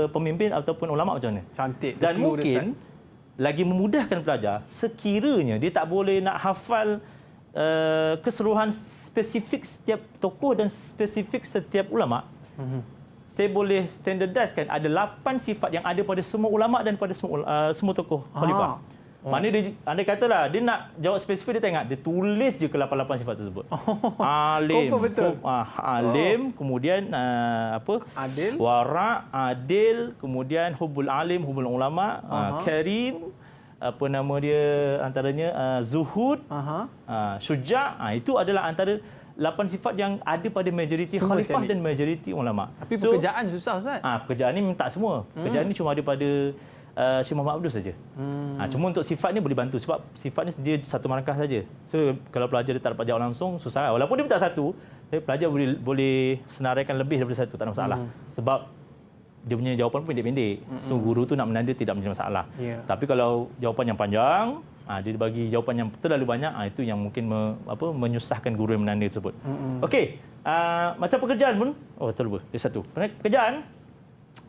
pemimpin ataupun ulama macam mana. Cantik. Dan mungkin lagi memudahkan pelajar sekiranya dia tak boleh nak hafal keseluruhan spesifik setiap tokoh dan spesifik setiap ulama. Saya boleh standardiskan ada 8 sifat yang ada pada semua ulama dan pada semua tokoh khalifah. Maknanya dia, andai katalah dia nak jawab spesifik, dia tak ingat, dia tulis je ke 8 sifat tersebut. Alim, alim, kemudian adil, wara', adil, kemudian hubbul alim, hubbul ulama, karim, antaranya zuhud, syuja'. Itu adalah antara 8 sifat yang ada pada majoriti khalifah dan majoriti ulama. Tapi pekerjaan susah Ustaz. Pekerjaan ni tak semua. Pekerjaan ni cuma ada pada Syekh Muhammad Abdul saja. Cuma untuk sifat ni boleh bantu sebab sifat ni dia satu markah saja. So kalau pelajar dia tak dapat jawab langsung, susah. Walaupun dia minta satu, tapi pelajar boleh senaraikan lebih daripada satu, tak ada masalah. Sebab dia punya jawapan pun pendek-pendek. So guru tu nak menanda tidak menjadi masalah. Tapi kalau jawapan yang panjang, dia bagi jawapan yang terlalu banyak, itu yang mungkin menyusahkan guru yang menanda tersebut. Okey, macam pekerjaan pun, terlupa. Dia satu. Pekerjaan,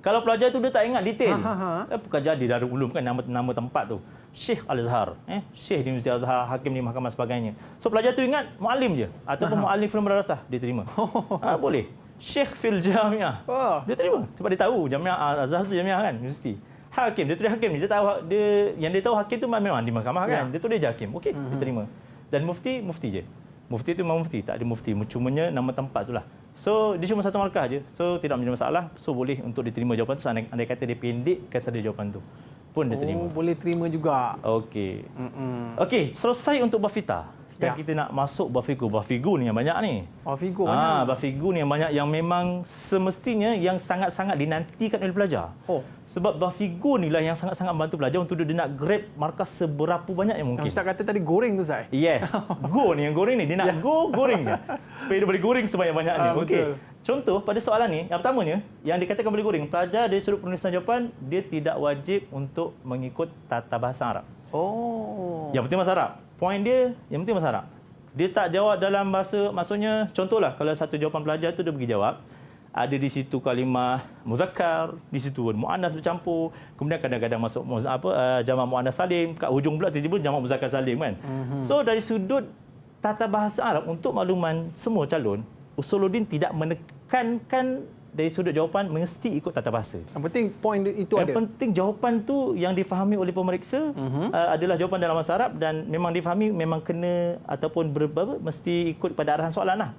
kalau pelajar tu dia tak ingat detail. Pekerjaan di Darul Ulum kan nama tempat tu. Syekh Al-Azhar, Syekh di Universiti Al-Azhar, hakim di mahkamah sebagainya. So pelajar tu ingat muallim je ataupun muallim fil madrasah, dia terima. Boleh. Syekh fil jamiah. Dia terima sebab dia tahu jamiah Al-Azhar tu jamiah kan, universiti. Hakim, dia tulis hakim, dia tahu yang dia tahu hakim tu memang di mahkamah kan. Dia tulis je hakim. Okey, dia terima. Dan mufti je. Mufti tu memang mufti, tak ada mufti. Cumanya nama tempat tu lah. So, dia cuma satu markah je. So, tidak menjadi masalah. So, boleh untuk diterima jawapan tu. Andai kata dia pendek, kata dia jawapan tu pun dia terima. Boleh terima juga. Okey. Okey, selesai untuk bab fitah. Sekarang kita nak masuk bab fiqh. Bab fiqh ni yang banyak ni. Bab fiqh banyak. Bab fiqh ni yang banyak, yang memang semestinya yang sangat-sangat dinantikan oleh pelajar. Sebab bab fiqh ni lah yang sangat-sangat membantu pelajar untuk dia nak grab markah seberapa banyak yang mungkin. Ustaz kata tadi goreng tu Ustaz. Yes. Go ni yang goreng ni. Dia nak goreng je. Supaya dia boleh goreng sebanyak-banyaknya. Okey. Contoh pada soalan ni, yang pertamanya, yang dikatakan boleh goreng, pelajar dari sudut penulisan jawapan, dia tidak wajib untuk mengikut tata bahasa Arab. Yang penting bahasa Arab. Poin dia, yang penting bahasa Arab. Dia tak jawab dalam bahasa, maksudnya contohlah kalau satu jawapan pelajar tu dia bagi jawab, ada di situ kalimah muzakkar, di situ muannas bercampur, kemudian kadang-kadang masuk jamak muannas salim, kat hujung pula tiba-tiba jamak muzakkar salim kan. So dari sudut tata bahasa Arab, untuk makluman semua calon, Usuluddin tidak menekankan dari sudut jawapan mesti ikut tata bahasa. Yang penting poin itu ada. Yang penting jawapan tu yang difahami oleh pemeriksa adalah jawapan dalam bahasa Arab dan memang difahami, memang kena ataupun mesti ikut pada arahan soalan lah.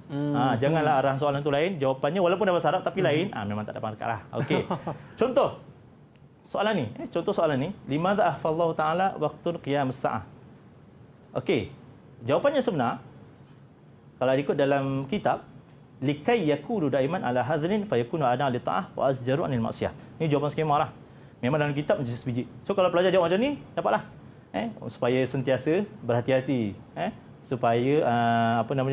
Janganlah arahan soalan tu lain, jawapannya walaupun dalam bahasa Arab tapi lain, memang tak dapat markah lah. Okey. Contoh soalan ni, limadza ahfallahu taala waqtul qiyamus saah. Okey. Jawapannya sebenar kalau ikut dalam kitab, likai yakulu daiman ala hadrin fayakunu ana li ta'ah wa azjaru anil maksiyah. Ini jawapan skema lah. Memang dalam kitab macam sebiji. So kalau pelajar jawab macam ni, dapatlah. Supaya sentiasa berhati-hati, supaya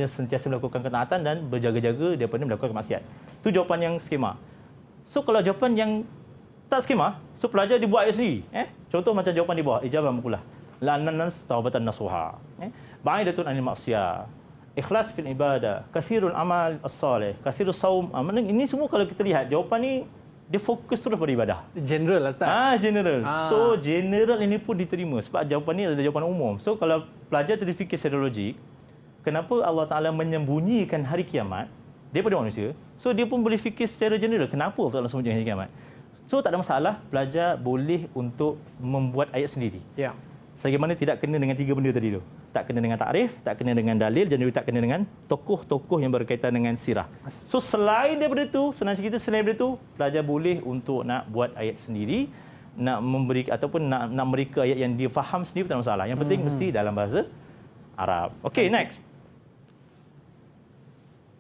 sentiasa melakukan ketaatan dan berjaga-jaga daripada melakukan kemaksiat. Itu jawapan yang skema. So kalau jawapan yang tak skema, so pelajar dibuat ayat sendiri. Contoh macam jawapan di bawah, ijabah makulah. La'annas taubatan nasuha. Ba'idatun anil maksiyah. Ikhlas fil ibadah, kathirul amal as-salih, kathirus saum. Ini semua kalau kita lihat jawapan ni dia fokus terus pada ibadah. General lah Ustaz. General. So general ini pun diterima sebab jawapan ni adalah jawapan umum. So kalau pelajar terfikir secara logik, kenapa Allah Taala menyembunyikan hari kiamat daripada manusia? So dia pun boleh fikir secara general, kenapa Allah Taala sembunyikan hari kiamat? So tak ada masalah, pelajar boleh untuk membuat ayat sendiri. Sebagaimana tidak kena dengan 3 benda tadi tu. tak kena dengan takrif, tak kena dengan dalil dan juga tak kena dengan tokoh-tokoh yang berkaitan dengan sirah. So selain daripada itu, senang cerita selain daripada itu, pelajar boleh untuk nak buat ayat sendiri, nak memberi ataupun nak mereka ayat yang dia faham sendiri, tak masalah. Yang penting mesti dalam bahasa Arab. Okey, next.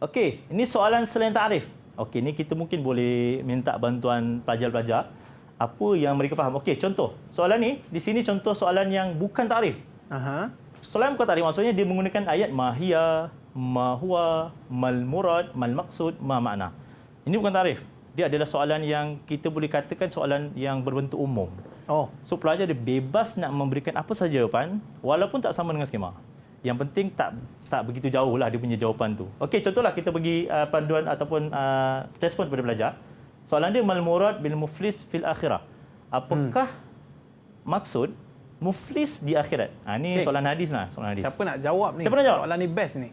Okey, ini soalan selain takrif. Okey, ni kita mungkin boleh minta bantuan pelajar-pelajar apa yang mereka faham. Okey, contoh. Soalan ni, di sini contoh soalan yang bukan takrif. Soalan bukan takrif maksudnya dia menggunakan ayat mahia, ma huwa, mal murad, mal maksud, ma makna. Ini bukan takrif. Dia adalah soalan yang kita boleh katakan soalan yang berbentuk umum. So pelajar dia bebas nak memberikan apa saja jawapan walaupun tak sama dengan skema. Yang penting tak begitu jauh lah dia punya jawapan tu. Okey, contohlah kita bagi panduan ataupun respon kepada pelajar. Soalan dia mal murad bil muflis fil akhirah. Apakah maksud muflis di akhirat? Ini soalan hadis lah, soalan hadis. Siapa nak jawab ni? Siapa nak jawab? Soalan ni best ni.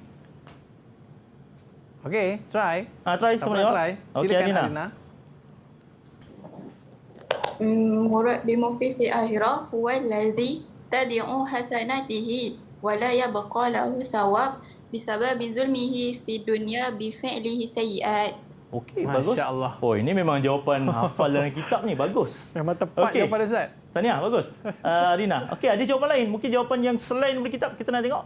Okey, try. Try siapa nak jawab? Silakan Arina. Murad bi muflis fil akhirah huwa allazi tad'u hasanatihi ولا يبقى له ثواب بسبب ظلمه في الدنيا بفعله سيئات. Okey, bagus. Masya-Allah. Oh, ini memang jawapan hafal dalam kitab ni, bagus. Memang tepat jawapan dia, Ustaz. Tahniah, bagus. Rina. Okey, ada jawapan lain. Mungkin jawapan yang selain dari kitab kita nak tengok.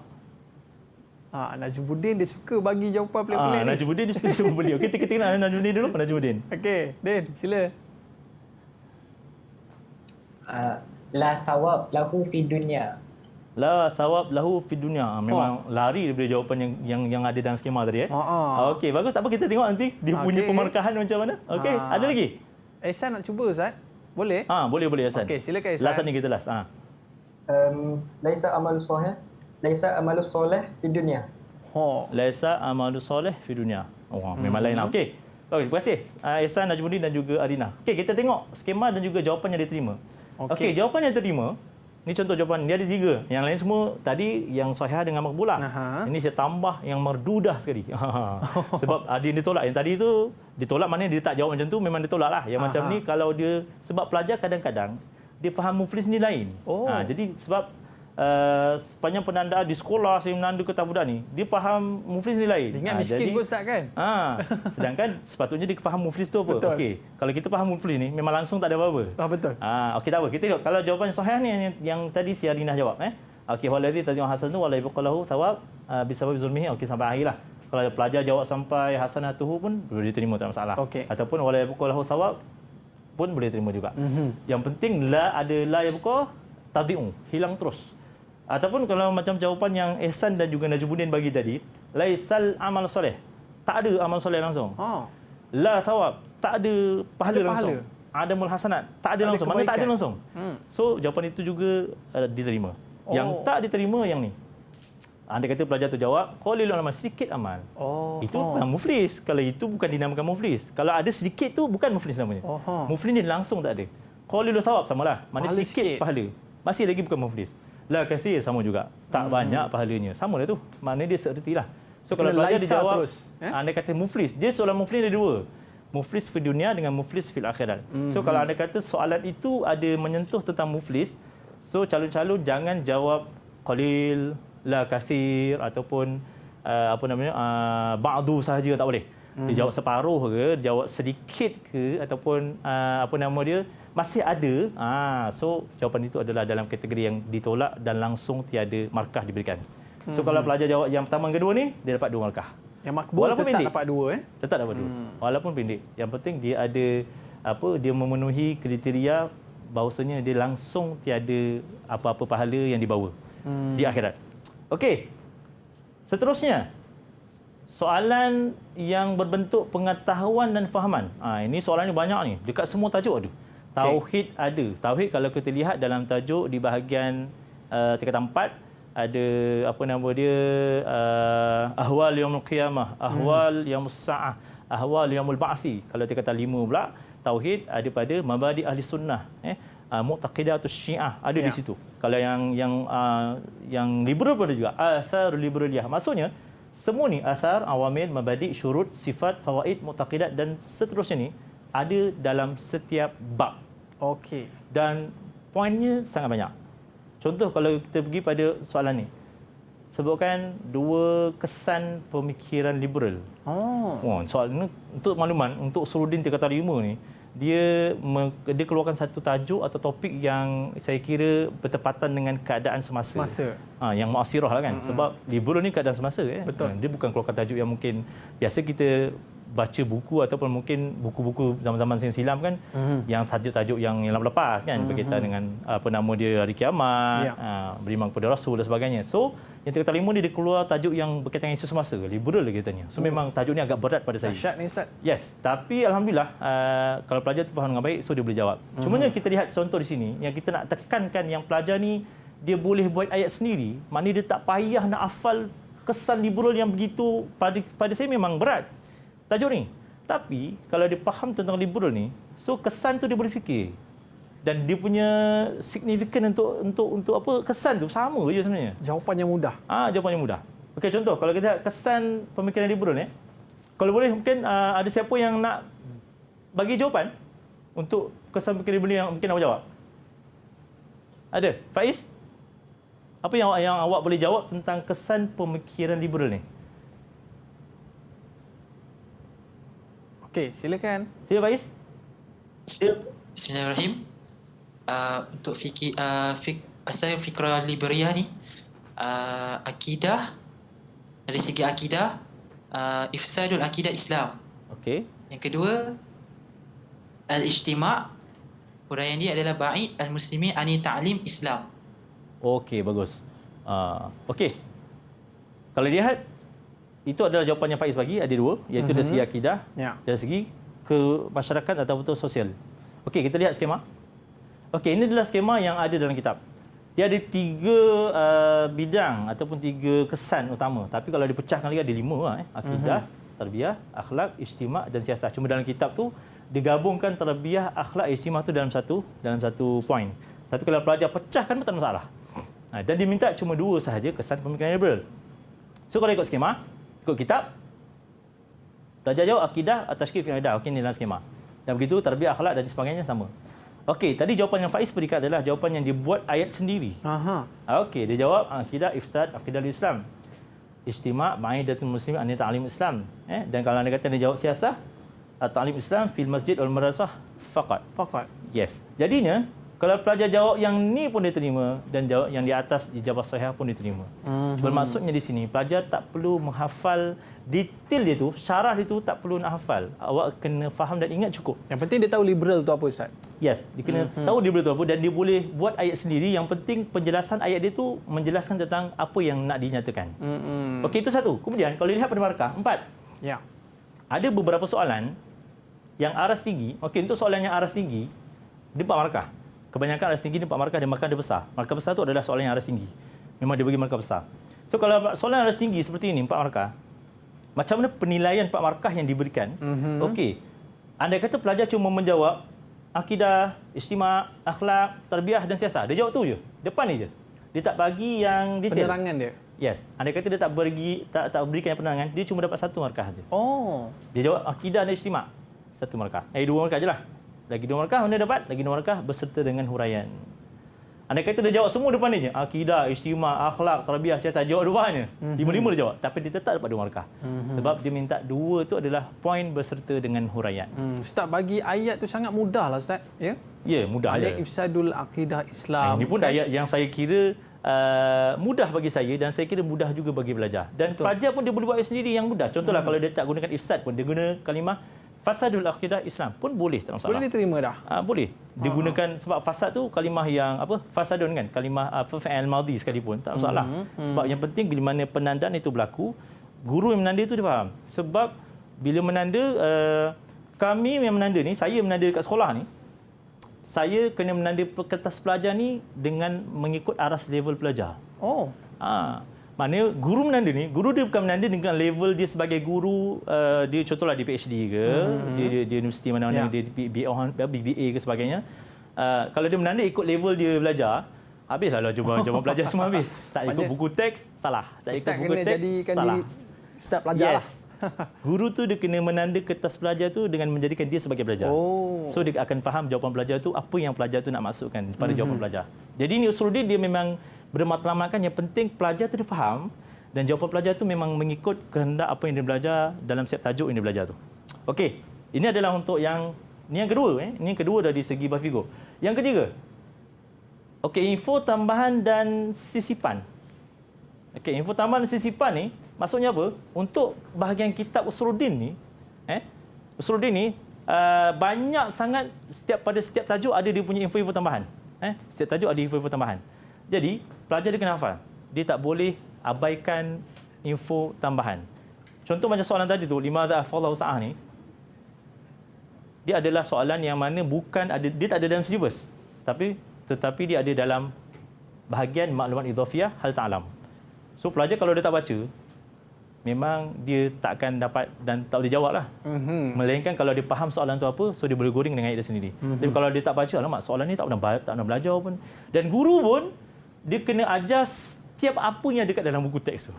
Najmuddin dia suka bagi jawapan pelik-pelik ni. Najmuddin dia suka jawapan pelik. Okey, kita tengok Najmuddin dulu. Najmuddin. Okey, Din, sila. La sawab lahu fi dunya. La thawab lahu fi dunya. Memang lari daripada jawapan yang ada dalam skema tadi. Okey, bagus. Tak apa, kita tengok nanti dia punya pemarkahan macam mana. Okey, ada lagi? Ehsan nak cuba, Ustaz? Boleh? Boleh Ehsan. Okey, silakan Ehsan. Last ni kita last. Laisa amalu soleh, laisa amalu soleh di dunia. Laisa amalu soleh fi dunia. Memang lain lah. Okey. Terima kasih Ehsan, Najmuddin dan juga Arina. Okey, kita tengok skema dan juga jawapan yang diterima. Okey, jawapan yang diterima. Ini contoh jawapan, dia ada 3. Yang lain semua tadi yang sahih dengan makbulah. Ini saya tambah yang mardudah sekali. Sebab ada yang ditolak. Yang tadi tu ditolak, maknanya dia tak jawab macam tu, memang ditolak lah. Yang macam ni kalau dia, sebab pelajar kadang-kadang dia faham muflis ni lain. Jadi sebab sepanjang penandaan di sekolah saya menanda kitab budak ni, dia faham muflis ni lain. Ingat miskin pun Ustaz kan? Sedangkan sepatutnya dia faham muflis tu apa. Okey, kalau kita faham muflis ni memang langsung tak ada apa-apa. Betul. Okey, tak apa. Kita tengok kalau jawapan sahih ni yang tadi si Arinah jawab Okey, waladhi tad'u hasanu wa la yabqalahu thawab bisabab zulmihi. Okey, sampai akhirlah. Kalau pelajar jawab sampai hasanatuhu pun boleh diterima, tak masalah. Ataupun wa la yabqalahu thawab pun boleh terima juga. Yang penting la ada la yabqa tad'u, hilang terus. Ataupun kalau macam jawapan yang Ehsan dan juga Najmuddin bagi tadi, laisal amal soleh, tak ada amal soleh langsung. La thawab, tak ada pahala langsung. Adamul hasanat, tak ada langsung. Mana tak ada langsung. So jawapan itu juga diterima. Yang tak diterima yang ni. Anda kata pelajar tu jawab qalilul amal, sedikit amal. Itu bukan muflis. Kalau itu bukan dinamakan muflis. Kalau ada sedikit tu bukan muflis namanya. Muflis ni langsung tak ada. Qalilul thawab samalah. Mana sedikit pahala. Masih lagi bukan muflis. La kathir sama juga. Tak banyak pahalanya. Samalah tu. Maknanya dia seertilah. So kalau pelajar dijawab anda kata muflis, dia soalan muflis ada 2. Muflis fi dunia dengan muflis fil akhirat. So kalau anda kata soalan itu ada menyentuh tentang muflis, so calon-calon jangan jawab qalil, la kathir ataupun ba'du sahaja, tak boleh. Dia jawab separuh ke, jawab sedikit ke ataupun masih ada. So jawapan itu adalah dalam kategori yang ditolak dan langsung tiada markah diberikan. So kalau pelajar jawab yang pertama dan kedua ni, dia dapat 2 markah. Yang makbul tetap pendek. Dapat 2 Tetap dapat 2. Walaupun pendek. Yang penting dia ada dia memenuhi kriteria bahawasanya dia langsung tiada apa-apa pahala yang dibawa di akhirat. Okey. Seterusnya, soalan yang berbentuk pengetahuan dan fahaman. Ini soalannya banyak ni. Dekat semua tajuk ada. Tauhid ada. Tauhid kalau kita lihat dalam tajuk di bahagian tingkatan 4 ada ahwal yaumul qiyamah, ahwal yaumus saah, ahwal yaumul ba'thi. Kalau tingkatan 5 pula tauhid ada pada mabadi ahli sunnah, mu'taqidatus syiah ada di situ. Kalau yang liberal pun ada juga, athar liberaliyah. Maksudnya semua ni athar, awamil, mabadi, syurut, sifat, fawaid, mu'taqidat dan seterusnya ni ada dalam setiap bab. Dan poinnya sangat banyak. Contoh kalau kita pergi pada soalan ni. sebutkan dua kesan pemikiran liberal. Soal ini untuk makluman, untuk Usuluddin 3 kata 5 ni, dia keluarkan satu tajuk atau topik yang saya kira bertepatan dengan keadaan semasa. Yang muasirah lah kan. Sebab liberal ni keadaan semasa. Betul. Dia bukan keluarkan tajuk yang mungkin biasa kita baca buku ataupun mungkin buku-buku zaman-zaman silam kan, yang tajuk-tajuk yang lepas kan, berkaitan dengan apa nama dia, hari kiamat, beriman kepada Rasul dan sebagainya. So yang 3 kata 5 ni dia keluar tajuk yang berkaitan dengan isu semasa, liberal dia katanya. So memang tajuk ni agak berat pada saya. Dahsyat ni Ustaz. Yes, tapi alhamdulillah kalau pelajar tu faham dengan baik, so dia boleh jawab. Cumanya kita lihat contoh di sini yang kita nak tekankan, yang pelajar ni dia boleh buat ayat sendiri, maknanya dia tak payah nak hafal kesan liberal yang begitu. Pada saya memang berat tajuk ni. Tapi kalau dia faham tentang liberal ni, so kesan tu dia boleh fikir. Dan dia punya signifikan untuk apa, kesan tu sama je sebenarnya. Jawapan yang mudah. Jawapan yang mudah. Okey, contoh kalau kita kesan pemikiran liberal ni, kalau boleh mungkin ada siapa yang nak bagi jawapan untuk kesan pemikiran liberal yang mungkin awak jawab. Ada? Faiz? Apa yang awak boleh jawab tentang kesan pemikiran liberal ni? Okey, silakan. Sila Faiz. Bismillahirrahmanirrahim. Untuk saya fikrah liberia ni, akidah, dari segi akidah, ifsadul akidah Islam. Okey. Yang kedua, al-ijtima', huraian dia adalah ba'id al-muslimin ani ta'lim Islam. Okey, bagus. Okey. Kalau lihat, itu adalah jawapan yang Faiz bagi, ada dua, iaitu dari segi akidah, dari segi ke masyarakat atau betul sosial. Okey, kita lihat skema. Okey, ini adalah skema yang ada dalam kitab. Dia ada 3 bidang ataupun 3 kesan utama. Tapi kalau dipecahkan lagi ada 5 akidah, tarbiyah, akhlak, ijtima' dan siasah. Cuma dalam kitab tu digabungkan tarbiyah, akhlak, ijtima' tu dalam satu poin. Tapi kalau pelajar pecahkan pun tak ada masalah. Dan diminta cuma 2 sahaja kesan pemikiran liberal. So kalau ikut skema, ikut kitab, pelajar jawab akidah, tashkif yang ada. Okey, ini dalam skema. Dan begitu tarbiyah, akhlak dan sebagainya sama. Okey, tadi jawapan yang Faiz berikan adalah jawapan yang dibuat ayat sendiri. Okey, dia jawab akidah, ifsad, akidah Islam. Ijtima', ma'idatul muslimin an ta'lim Islam. Dan kalau anda kata dia jawab siasah, ta'lim Islam fil masjid wal madrasah faqat. Yes. Jadinya kalau pelajar jawab yang ni pun dia terima dan jawab yang di atas ijabah sahih pun diterima. Bermaksudnya di sini pelajar tak perlu menghafal detail dia tu, syarah dia tu tak perlu nak hafal. Awak kena faham dan ingat cukup. Yang penting dia tahu liberal tu apa Ustaz. Yes, dia kena tahu liberal tu apa dan dia boleh buat ayat sendiri. Yang penting penjelasan ayat dia tu menjelaskan tentang apa yang nak dinyatakan. Okey, itu satu. Kemudian kalau lihat pada markah 4. Ya. Ada beberapa soalan yang aras tinggi. Okey, untuk soalan yang aras tinggi dia 4 markah. Kebanyakan aras tinggi ni 4 markah dan markah dia besar. Markah besar tu adalah soalan yang aras tinggi. Memang dia bagi markah besar. So kalau soalan aras tinggi seperti ini 4 markah, macam mana penilaian 4 markah yang diberikan? Okey. Andai kata pelajar cuma menjawab akidah, ijtima', akhlak, tarbiyah dan siasah. Dia jawab tu je. Depan ni je. Dia tak bagi yang detail. Penerangan dia. Yes. Andai kata dia tak berikan yang penerangan, dia cuma dapat 1 markah saja. Dia jawab akidah dan ijtima', 1 markah. 2 markah je lah. Lagi 2 markah mana dapat? Lagi 2 markah berserta dengan huraian. Andai kata dia jawab semua depan ni je, akidah, ijtima', akhlak, tarbiyah, siasah, jawab 2 je. 5 dia jawab, tapi dia tetap dapat 2 markah. Sebab dia minta 2 tu adalah poin berserta dengan huraian. Ustaz bagi ayat tu sangat mudah lah Ustaz, ya? Ya, mudah ada ifsadul akidah Islam. Ini pun ayat yang saya kira mudah bagi saya dan saya kira mudah juga bagi pelajar. Dan pelajar pun dia boleh buat ayat sendiri yang mudah. Contohlah kalau dia tak gunakan ifsad pun, dia guna kalimah fasadul akidah Islam pun boleh, tak masalah. Boleh diterima dah. Boleh. Digunakan sebab fasad tu kalimah yang fasadun kan, kalimah fi'il madhi sekalipun tak masalah. Sebab yang penting bila mana penandaan itu berlaku, guru yang menanda itu dia faham. Sebab bila menanda kami yang menanda ni, saya menanda dekat sekolah ni, saya kena menanda kertas pelajar ni dengan mengikut aras level pelajar. Maknanya guru menanda ni, guru dia bukan menanda dengan level dia sebagai guru, dia contohlah di PhD ke, dia universiti mana-mana, dia BBA ke sebagainya. Kalau dia menanda ikut level dia belajar, habislah jawapan pelajar semua habis. Tak ikut buku teks, salah. Tak ikut buku teks, salah. Ustaz pelajar lah. Guru tu dia kena menanda kertas pelajar tu dengan menjadikan dia sebagai pelajar. So dia akan faham jawapan pelajar tu, apa yang pelajar tu nak masukkan pada jawapan pelajar. Jadi ni Usuluddin dia memang bermatlamatkan yang penting pelajar tu dia faham Dan jawapan pelajar tu memang mengikut kehendak apa yang dia belajar dalam setiap tajuk yang dia belajar tu. Okey, ini adalah untuk yang kedua. Ini yang kedua dari segi Bafigo. Yang ketiga, okey, info tambahan dan sisipan. Okey, info tambahan dan sisipan ni maksudnya apa? Untuk bahagian kitab Usuluddin ni, Usuluddin ni banyak sangat pada setiap tajuk ada dia punya info-info tambahan. Setiap tajuk ada info-info tambahan. Jadi, pelajar dia kena hafal. Dia tak boleh abaikan info tambahan. Contoh macam soalan tadi tu, limadha afallahu sa'ah ni, dia adalah soalan yang mana dia tak ada dalam silibus. Tetapi dia ada dalam bahagian maklumat idhafiyah hal ta'lam. So pelajar kalau dia tak baca, memang dia tak akan dapat dan tak boleh jawab lah. Melainkan kalau dia faham soalan tu apa, so dia boleh goreng dengan ayat dia sendiri. Tapi kalau dia tak baca, alamak soalan ni tak pernah belajar pun. Dan guru pun, dia kena ajar setiap apa yang dekat dalam buku teks tu.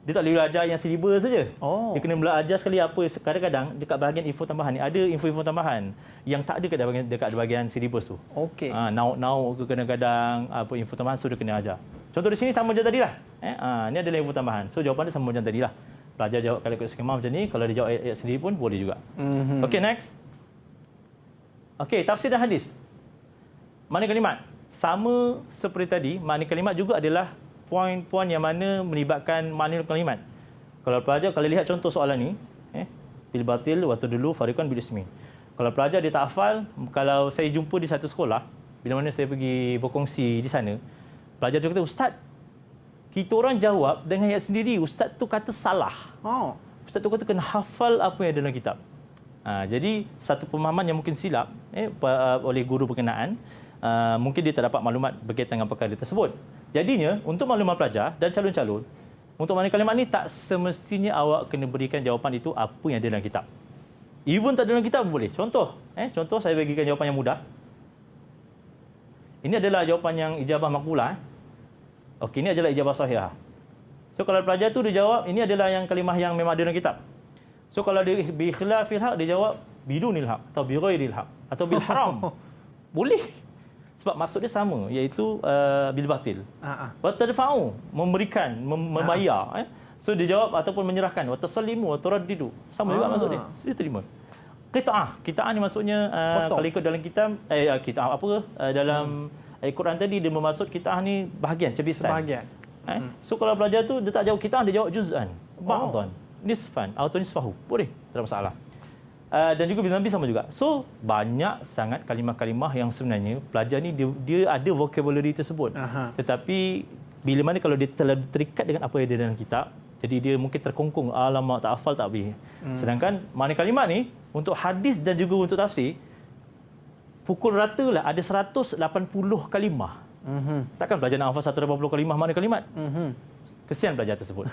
Dia tak boleh belajar yang silibus saja. Dia kena belajar sekali apa. Kadang-kadang dekat bahagian info tambahan ni ada info-info tambahan yang tak ada dekat bahagian silibus tu. Okey. Nauk ke kadang-kadang apa info tambahan, so dia kena ajar. Contoh di sini sama macam tadilah. Ni adalah info tambahan. So jawapan dia sama macam tadilah. Pelajar jawab kalau ikut skema macam ni, kalau dia jawab ayat sendiri pun boleh juga. Okey, next. Okey, tafsir dan hadis. Makna kalimat sama seperti tadi, makna kalimat juga adalah poin-poin yang mana melibatkan makna kalimat. Kalau pelajar kalau lihat contoh soalan ni, bil batil wa tadullu fariqan bil ismi. Kalau pelajar dia tak hafal, kalau saya jumpa di satu sekolah, bila mana saya pergi berkongsi di sana, pelajar tu kata, "Ustaz, kita orang jawab dengan ayat sendiri. Ustaz tu kata salah." Ustaz tu kata kena hafal apa yang ada dalam kitab. Jadi satu pemahaman yang mungkin silap oleh guru berkenaan, mungkin dia tak dapat maklumat berkaitan dengan perkara tersebut. Jadinya, untuk maklumat pelajar dan calon-calon, untuk makna kalimat ni tak semestinya awak kena berikan jawapan itu apa yang ada dalam kitab. Even tak ada dalam kitab pun boleh. Contoh saya bagikan jawapan yang mudah. Ini adalah jawapan yang ijabah makbulah. Okey, ini adalah ijabah sahihah. So kalau pelajar tu dia jawab, ini adalah yang kalimah yang memang ada dalam kitab. So kalau dia bi khilafil haq, dia jawab bidunil haq atau bi ghairil haq atau bil haram. Boleh. Sebab maksud dia sama, iaitu bil batil. Wa tadfa'u, memberikan, membayar. So dia jawab ataupun menyerahkan. Wa tasallimu wa turaddidu. Sama juga maksud dia. Dia terima. Qita'ah ni maksudnya kalau ikut dalam kitab dalam Al-Quran tadi dia bermaksud qita'ah ni bahagian, cebisan. Sebahagian. So kalau belajar tu dia tak jawab qita'ah, dia jawab juz'an, ba'dan, nisfan atau nisfahu. Boleh, tak ada masalah. Dan juga bila Nabi sama juga. So banyak sangat kalimah-kalimah yang sebenarnya pelajar ni dia ada vocabulary tersebut. Tetapi bila mana kalau dia terlalu terikat dengan apa yang ada dalam kitab, jadi dia mungkin terkongkong, alamak tak hafal tak boleh. Sedangkan makna kalimat ni untuk hadis dan juga untuk tafsir pukul rata lah ada 180 kalimah. Takkan pelajar nak hafal 180 kalimah makna kalimat? Kesian pelajar tersebut.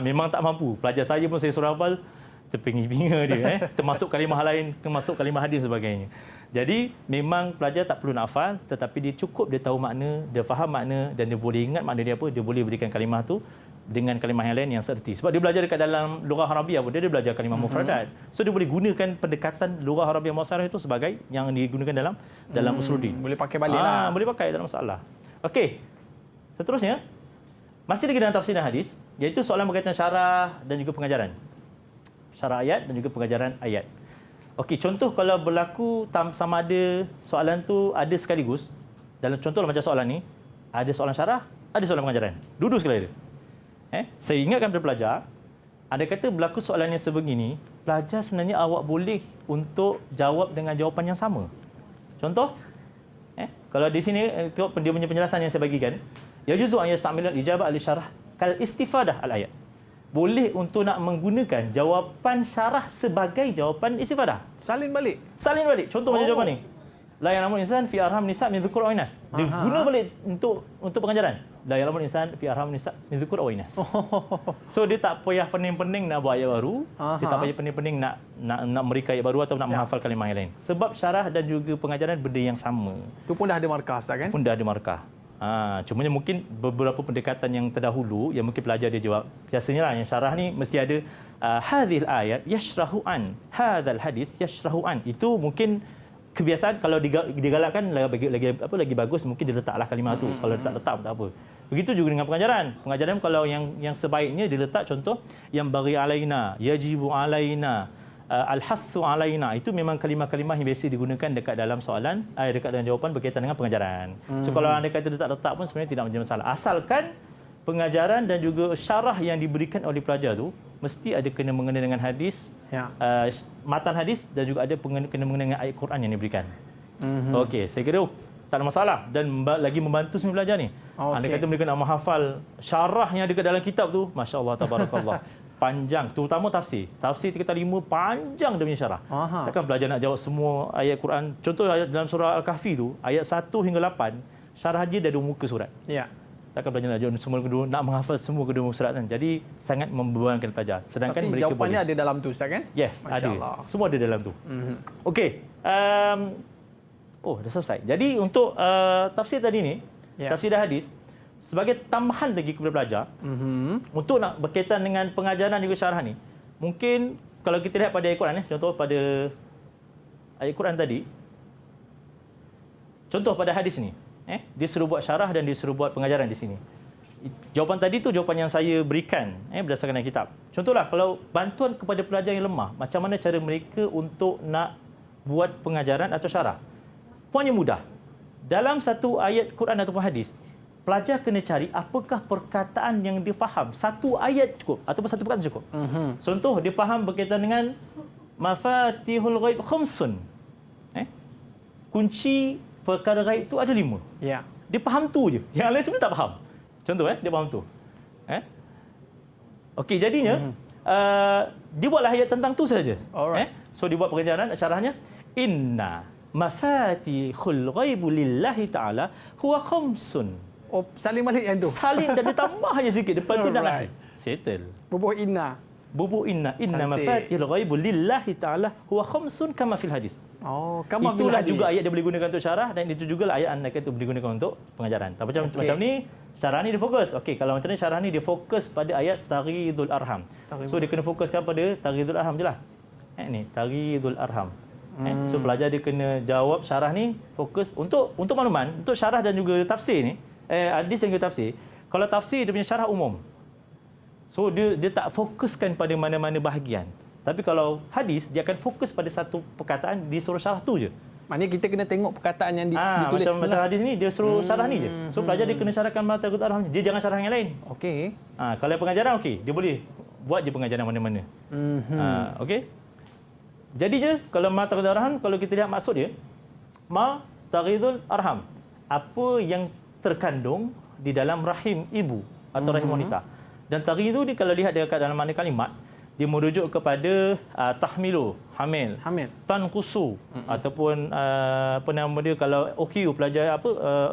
Memang tak mampu. Pelajar saya pun saya suruh hafal terpinga-pinga dia, termasuk kalimah lain, termasuk kalimah hadis dan sebagainya. Jadi memang pelajar tak perlu nak hafal, tetapi dia cukup dia tahu makna, dia faham makna dan dia boleh ingat makna dia apa, dia boleh berikan kalimah tu dengan kalimah yang lain yang serti. Sebab dia belajar dekat dalam lughah Arabiah pun, dia belajar kalimah mufradat. So dia boleh gunakan pendekatan lughah Arabiah muasarah itu sebagai yang digunakan dalam Usuluddin. Boleh pakai balik lah. Boleh pakai, tak ada masalah. Okey. Seterusnya, masih lagi dalam tafsir dan hadis, iaitu soalan berkaitan syarah dan juga pengajaran. Syarah ayat dan juga pengajaran ayat. Okey, contoh kalau berlaku sama ada soalan tu ada sekaligus, dalam contoh macam soalan ni, ada soalan syarah, ada soalan pengajaran. Dua-dua sekali ada. Saya ingatkan kepada pelajar, ada kata berlaku soalan yang sebegini, pelajar sebenarnya awak boleh untuk jawab dengan jawapan yang sama. Contoh, kalau di sini tengok dia punya penjelasan yang saya bagikan, yajuzu an yastamil al-ijabah al-syarah kal istifadah al-ayat. Boleh untuk nak menggunakan jawapan syarah sebagai jawapan istifadah. Salin balik. Contoh macam jawapan ni. La ya'lamul insan fi arham nisa min dhukur aw inas. Dia guna balik untuk pengajaran. La ya'lamul insan fi arham nisa min dhukur aw inas. So dia tak payah pening-pening nak buat ayat baru, dia tak payah pening-pening nak mereka ayat baru atau nak menghafal kalimah yang lain. Sebab syarah dan juga pengajaran benda yang sama. Itu pun dah ada markah Ustaz kan? Pun dah ada markah. Cumanya mungkin beberapa pendekatan yang terdahulu yang mungkin pelajar dia jawab. Biasanya lah yang syarah ni mesti ada hadhil ayat yashrahu an, hadzal hadis yashrahu an. Itu mungkin kebiasaan kalau digalakkan lagi bagus mungkin diletaklah kalimah tu. Kalau tak letak tak apa. Begitu juga dengan pengajaran. Pengajaran kalau yang sebaiknya diletak contoh yang bagi alaina, yajibu alaina, al-hassu alaina, itu memang kalimah-kalimah yang biasa digunakan dekat dalam soalan, dekat dalam jawapan berkaitan dengan pengajaran. So kalau anda kata letak pun sebenarnya tidak menjadi masalah. Asalkan pengajaran dan juga syarah yang diberikan oleh pelajar tu mesti ada kena mengena dengan hadis, matan hadis dan juga ada kena mengena dengan ayat Quran yang diberikan. Okey, saya kira tak ada masalah dan lagi membantu semua pelajar ni. Anda kata mereka nak menghafal syarah yang ada dekat dalam kitab tu, masya-Allah tabarakallah. Panjang, terutama tafsir. Tafsir 3 kali 5 panjang dia punya syarah. Takkan pelajar nak jawab semua ayat Quran. Contoh ayat dalam surah Al-Kahfi tu, ayat 1 hingga 8, syarah dia dah 2 muka surat. Ya. Takkan pelajar nak jawab semua kedua, nak menghafal semua kedua muka surat kan. Jadi sangat membebankan pelajar. Sedangkan tapi mereka jawapannya boleh. ada dalam tu Ustaz kan? Yes, ada. Semua ada dalam tu. Okey. Dah selesai. Jadi untuk tafsir tadi ni, tafsir dan hadis, sebagai tambahan lagi kepada pelajar, untuk nak berkaitan dengan pengajaran juga syarah ni, mungkin kalau kita lihat pada ayat Quran, contoh pada ayat Quran tadi, contoh pada hadis ni, dia suruh buat syarah dan dia suruh buat pengajaran di sini. Jawapan tadi tu jawapan yang saya berikan berdasarkan kitab. Contohlah kalau bantuan kepada pelajar yang lemah, macam mana cara mereka untuk nak buat pengajaran atau syarah? Poinnya mudah. Dalam satu ayat Quran ataupun hadis, pelajar kena cari apakah perkataan yang dia faham. Satu ayat cukup ataupun satu perkataan cukup. Contoh dia faham berkaitan dengan mafatihul ghaib khamsun. Kunci perkara gaib itu ada 5. Ya. Dia faham tu je. Yang lain sebenarnya tak faham. Contoh dia faham tu. Okey, jadinya dia buatlah ayat tentang tu saja. So dia buat pengajaran syarahnya, inna mafatihul ghaib lillahi ta'ala huwa khamsun. Salin balik yang tu. Salin dan ditambah hanya sikit. Depan tu dah naik. Settle. Bubuh inna. Inna mafatihul ghaib lillahi ta'ala huwa khamsun kama fil hadis. Kama fil hadis. Itulah juga ayat dia boleh gunakan untuk syarah dan itu juga ayat anda kata boleh gunakan untuk pengajaran. Tapi macam ni, syarah ni dia fokus. Okey, kalau macam ni syarah ni dia fokus pada ayat taghidul arham. So dia kena fokuskan pada taghidul arham jelah. Ni taghidul arham. So pelajar dia kena jawab syarah ni fokus untuk makluman, untuk syarah dan juga tafsir ni, hadis dan juga tafsir. Kalau tafsir dia punya syarah umum. So dia tak fokuskan pada mana-mana bahagian. Tapi kalau hadis dia akan fokus pada satu perkataan di suruh syarah tu je. Maknanya kita kena tengok perkataan yang ditulis macam hadis ni dia suruh syarah ni je. So pelajar dia kena syarahkan matagut arham. Dia jangan syarah yang lain. Okey. Kalau pengajaran okey, dia boleh buat je pengajaran mana-mana. Okey. Jadi je kalau mataghidul arham, kalau kita lihat maksud dia, mataghidul arham, apa yang terkandung di dalam rahim ibu atau rahim wanita. Dan taghidhu ni kalau lihat dekat dalam makna kalimat, dia merujuk kepada tahmilu, hamil. Tanqusu ataupun apa nama dia kalau OQ pelajar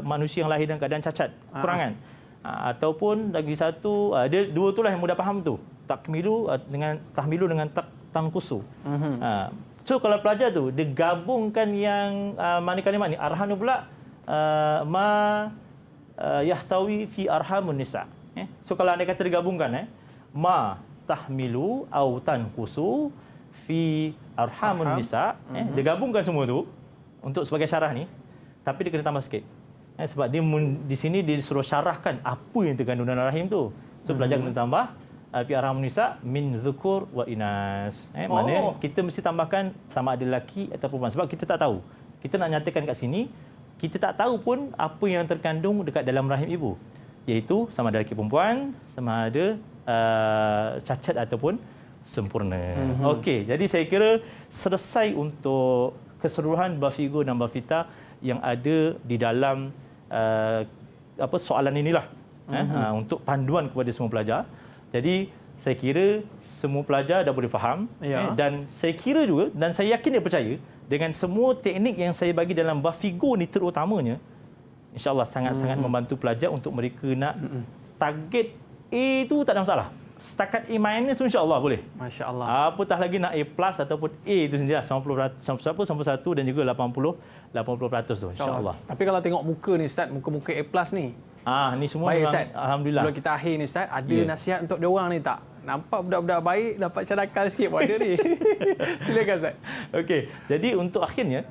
manusia yang lahir dalam keadaan cacat, kekurangan. Ataupun lagi satu dia dua itulah yang mudah faham tu. Takmilu dengan tahmilu dengan tanqusu. So kalau pelajar tu dia gabungkan yang makna kalimat ni, arham ni pula yahtawi fi arhamun nisa. So kalau anda kata digabungkan ma tahmilu au tanqusu fi arhamun nisa, dia gabungkan semua tu untuk sebagai syarah ni, tapi dia kena tambah sikit. Sebab dia di sini dia disuruh syarahkan apa yang terkandung dalam rahim tu. So pelajar kena tambah fi arhamun nisa min zukur wa inas. Maknanya kita mesti tambahkan sama ada lelaki atau perempuan, sebab kita tak tahu. Kita nak nyatakan kat sini, kita tak tahu pun apa yang terkandung dekat dalam rahim ibu, iaitu sama ada lelaki perempuan, sama ada cacat ataupun sempurna. Okey, jadi saya kira selesai untuk keseluruhan Bafigo dan Bafita yang ada di dalam soalan inilah, untuk panduan kepada semua pelajar. Jadi saya kira semua pelajar dah boleh faham, dan saya kira juga dan saya yakin dia percaya dengan semua teknik yang saya bagi dalam Bafigo ni terutamanya, insya-Allah sangat-sangat membantu pelajar untuk mereka nak target A tu tak ada masalah. Setakat A minus tu insya-Allah boleh. Masya-Allah. Apatah lagi nak A plus ataupun A tu sendiri 90%, 91 dan juga 80% tu insya-Allah. Tapi kalau tengok muka ni Ustaz, muka-muka A plus ni. Ni semua baik, memang Ustaz. alhamdulillah. Sebelum kita akhir ni Ustaz, ada nasihat untuk dia orang ni tak? Nampak budak-budak baik dapat cadakal sikit pun ada ni. Silakan Ustaz. Okey, jadi untuk akhirnya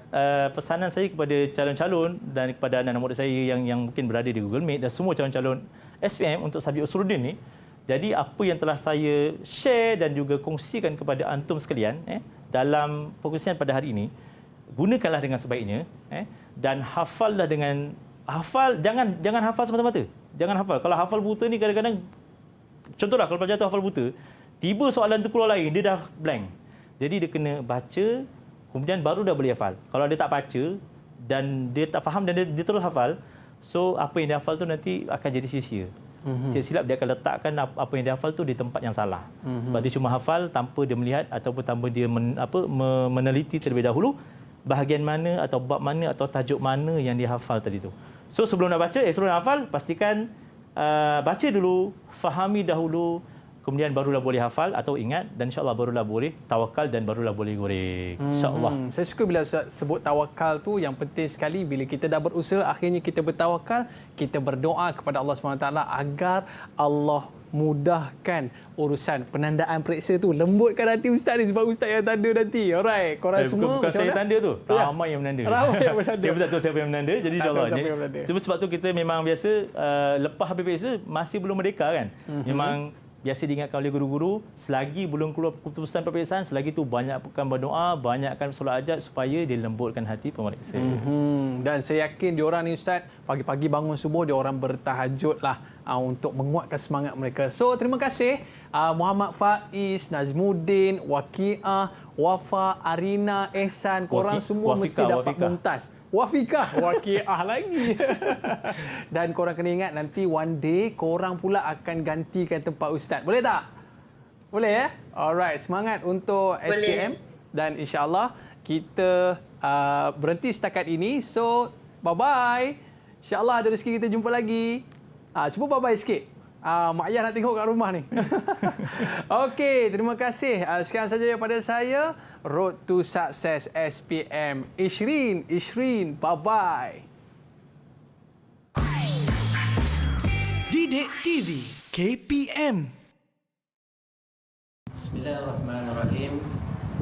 pesanan saya kepada calon-calon dan kepada anak-anak murid saya yang mungkin berada di Google Meet dan semua calon-calon SPM untuk subjek usuluddin ni, jadi apa yang telah saya share dan juga kongsikan kepada antum sekalian dalam perkongsian pada hari ini, gunakanlah dengan sebaiknya dan hafallah dengan jangan hafal semata-mata. Jangan hafal. Kalau hafal buta ni kadang-kadang, contohlah kalau pelajar tu hafal buta, tiba soalan tu keluar lain, dia dah blank. Jadi dia kena baca, kemudian baru dah boleh hafal. Kalau dia tak baca dan dia tak faham dan dia terus hafal, so apa yang dia hafal tu nanti akan jadi sia-sia. Silap dia akan letakkan apa yang dia hafal tu di tempat yang salah. Sebab dia cuma hafal tanpa dia melihat ataupun tanpa dia meneliti terlebih dahulu bahagian mana atau bab mana atau tajuk mana yang dia hafal tadi tu. So sebelum nak baca, sebelum nak hafal, pastikan baca dulu, fahami dahulu, kemudian barulah boleh hafal atau ingat, dan insya-Allah barulah boleh tawakal dan barulah boleh goreng. Insya-Allah. Saya suka bila Ustaz sebut tawakal tu, yang penting sekali bila kita dah berusaha, akhirnya kita bertawakal, kita berdoa kepada Allah SWT agar Allah mudahkan urusan penandaan periksa tu. Lembutkan hati Ustaz ni sebab Ustaz yang tanda nanti. Alright, korang semua bukan saya tanda tu. Ramai yang menanda. Ramai yang menanda. Saya pun tak tahu siapa yang menanda. Jadi insya-Allah. Itu sebab tu kita memang biasa lepas habis periksa masih belum merdeka kan. Memang biasa diingatkan oleh guru-guru, selagi belum keluar keputusan peperiksaan, selagi tu banyakkan berdoa, banyakkan solat hajat supaya dilembutkan hati pemeriksa. Dan saya yakin diorang ni Ustaz, pagi-pagi bangun subuh diorang bertahajud lah untuk menguatkan semangat mereka. So terima kasih Muhammad Faiz, Nazmuddin, Waqiah, Wafa, Arina, Ehsan, korang semua mesti dapat mumtaz. Waqiah lagi. Dan korang kena ingat nanti one day korang pula akan gantikan tempat Ustaz. Boleh tak? Boleh ya? Alright, semangat untuk SPM. Dan insya-Allah kita berhenti setakat ini. So bye-bye. Insya-Allah ada rezeki kita jumpa lagi. Cuba bye-bye sikit. Mak Ayah nak tengok kat rumah ni. Okey, terima kasih. Sekian saja daripada saya. Road to Success SPM Ishrin. Bye-bye. Didik TV KPM. Bismillahirrahmanirrahim.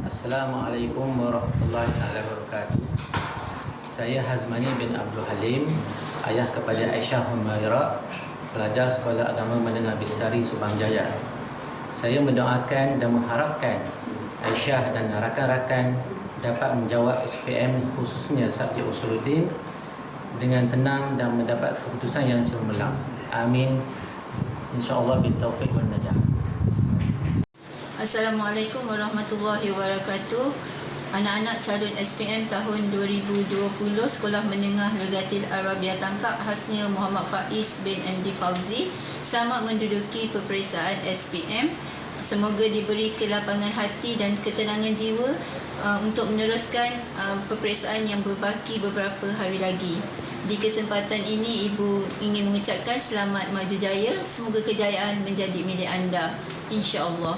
Assalamualaikum warahmatullahi wabarakatuh. Saya Hazmani bin Abdul Halim, ayah kepada Aisyah Humaira, pelajar Sekolah Agama Menengah Bistari Subang Jaya. Saya mendoakan dan mengharapkan Aisyah dan rakan-rakan dapat menjawab SPM khususnya subjek usuluddin dengan tenang dan mendapat keputusan yang cemerlang. Amin. InsyaAllah bitaufiq wal najah. Assalamualaikum warahmatullahi wabarakatuh. Anak-anak calon SPM tahun 2020 Sekolah Menengah Legatil Arabiah Tangkap, khasnya Muhammad Faiz bin MD Fauzi, selamat menduduki peperiksaan SPM. Semoga diberi kelapangan hati dan ketenangan jiwa untuk meneruskan peperiksaan yang berbaki beberapa hari lagi. Di kesempatan ini, Ibu ingin mengucapkan selamat maju jaya. Semoga kejayaan menjadi milik anda. InsyaAllah.